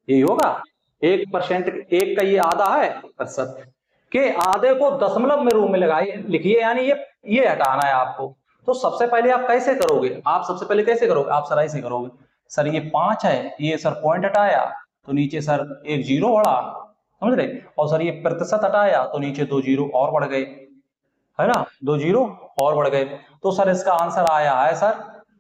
A: यही होगा। 1%, एक का ये आधा है प्रतिशत के आधे को दशमलव में रूप में लगाइए, लिखिए, यानी ये हटाना है आपको। तो सबसे पहले आप कैसे करोगे, आप सबसे पहले कैसे करोगे, आप सर ऐसे करोगे, सर ये 5 है, ये सर पॉइंट हटाया तो नीचे सर एक 0 बढ़ा, समझ रहे, और सर ये प्रतिशत हटाया तो नीचे 2 0 और बढ़ गए, है ना, 2 0 और बढ़ गए। तो सर इसका आंसर आया है सर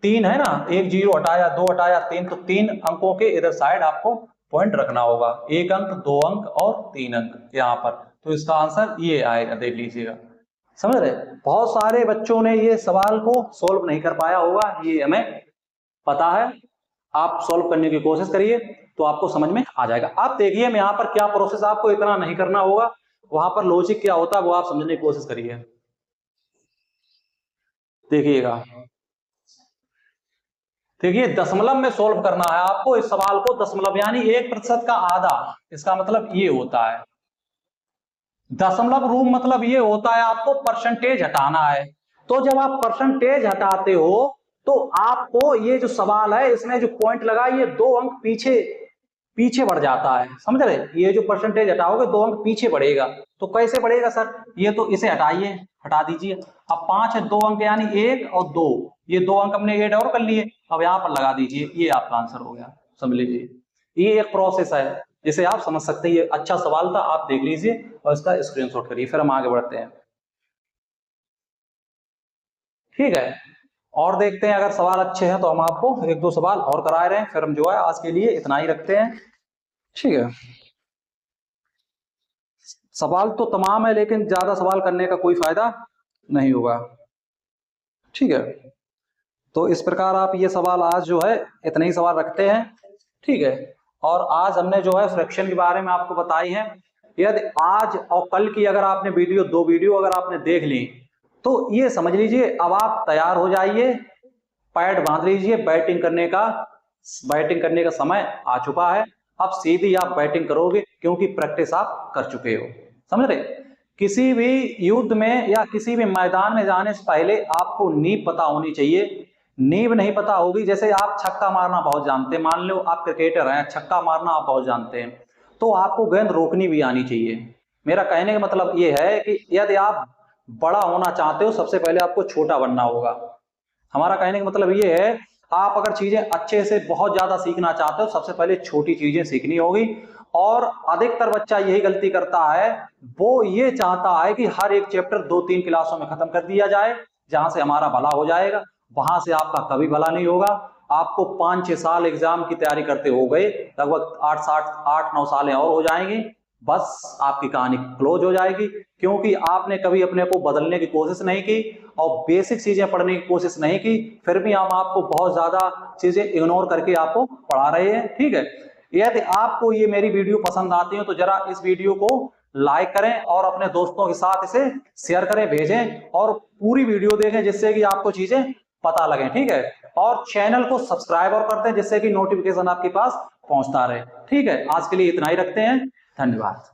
A: 3, है ना, 1 0 हटाया, 2 हटाया, 3, तो 3 अंकों के इधर साइड आपको पॉइंट रखना होगा, 1 अंक, 2 अंक और 3 अंक यहाँ पर। तो इसका आंसर ये आएगा, देख लीजिएगा, समझ रहे। बहुत सारे बच्चों ने ये सवाल को सोल्व नहीं कर पाया होगा, ये हमें पता है। आप सोल्व करने की कोशिश करिए तो आपको समझ में आ जाएगा। आप देखिए मैं यहाँ पर क्या प्रोसेस, आपको इतना नहीं करना होगा, वहां पर लॉजिक क्या होता है वो आप समझने की कोशिश करिए, देखिएगा। देखिए दशमलव में सोल्व करना है आपको इस सवाल को, दशमलव यानी 1% का आधा, इसका मतलब ये होता है। दशमलव रूप मतलब ये होता है आपको परसेंटेज हटाना है। तो जब आप परसेंटेज हटाते हो तो आपको ये जो सवाल है इसमें जो पॉइंट लगा ये 2 अंक पीछे बढ़ जाता है, समझ रहे। ये जो परसेंटेज हटाओगे 2 अंक पीछे बढ़ेगा। तो कैसे बढ़ेगा सर, ये तो इसे हटाइए, हटा दीजिए। अब 5 है, 2 अंक यानी 1 और 2, ये 2 अंक हमने ऐड और कर लिए, अब यहाँ पर लगा दीजिए, ये आपका आंसर हो गया, समझ लीजिए। ये एक प्रोसेस है जिसे आप समझ सकते हैं। ये अच्छा सवाल था, आप देख लीजिए और इसका स्क्रीनशॉट करिए, फिर हम आगे बढ़ते हैं, ठीक है। और देखते हैं, अगर सवाल अच्छे हैं तो हम आपको 1-2 सवाल और कराए रहे हैं, फिर हम जो है आज के लिए इतना ही रखते हैं, ठीक है। सवाल तो तमाम है लेकिन ज्यादा सवाल करने का कोई फायदा नहीं होगा, ठीक है। तो इस प्रकार आप ये सवाल आज जो है इतने ही सवाल रखते हैं, ठीक है। और आज हमने जो है फ्रैक्शन के बारे में आपको बताई है। यदि आज और कल की अगर आपने दो वीडियो अगर आपने देख ली तो ये समझ लीजिए अब आप तैयार हो जाइए, पैड बांध लीजिए, बैटिंग करने का समय आ चुका है। अब सीधी आप बैटिंग करोगे क्योंकि प्रैक्टिस आप कर चुके हो, समझ रहे। किसी भी युद्ध में या किसी भी मैदान में जाने से पहले आपको नींव पता होनी चाहिए। नींव नहीं पता होगी, जैसे आप छक्का मारना बहुत जानते हैं, मान लो आप क्रिकेटर हैं, छक्का मारना आप बहुत जानते हैं, तो आपको गेंद रोकनी भी आनी चाहिए। मेरा कहने का मतलब ये है कि यदि आप बड़ा होना चाहते हो सबसे पहले आपको छोटा बनना होगा। हमारा कहने का मतलब ये है, आप अगर चीजें अच्छे से बहुत ज्यादा सीखना चाहते हो सबसे पहले छोटी चीजें सीखनी होगी। और अधिकतर बच्चा यही गलती करता है, वो ये चाहता है कि हर एक चैप्टर 2-3 क्लासों में खत्म कर दिया जाए, जहां से हमारा भला हो जाएगा। वहां से आपका कभी भला नहीं होगा। आपको 5-6 साल एग्जाम की तैयारी करते हो गए, लगभग 8-9 सालें और हो जाएंगी, बस आपकी कहानी क्लोज हो जाएगी। क्योंकि आपने कभी अपने को बदलने की कोशिश नहीं की और बेसिक चीजें पढ़ने की कोशिश नहीं की, फिर भी हम आपको बहुत ज्यादा चीजें इग्नोर करके आपको पढ़ा रहे हैं, ठीक है। यदि आपको ये मेरी वीडियो पसंद आती है तो जरा इस वीडियो को लाइक करें और अपने दोस्तों के साथ इसे शेयर करें, भेजें और पूरी वीडियो देखें जिससे कि आपको चीजें पता लगे। ठीक है, और चैनल को सब्सक्राइब और करते हैं जिससे कि नोटिफिकेशन आपके पास पहुंचता रहे। ठीक है, आज के लिए इतना ही रखते हैं। धन्यवाद।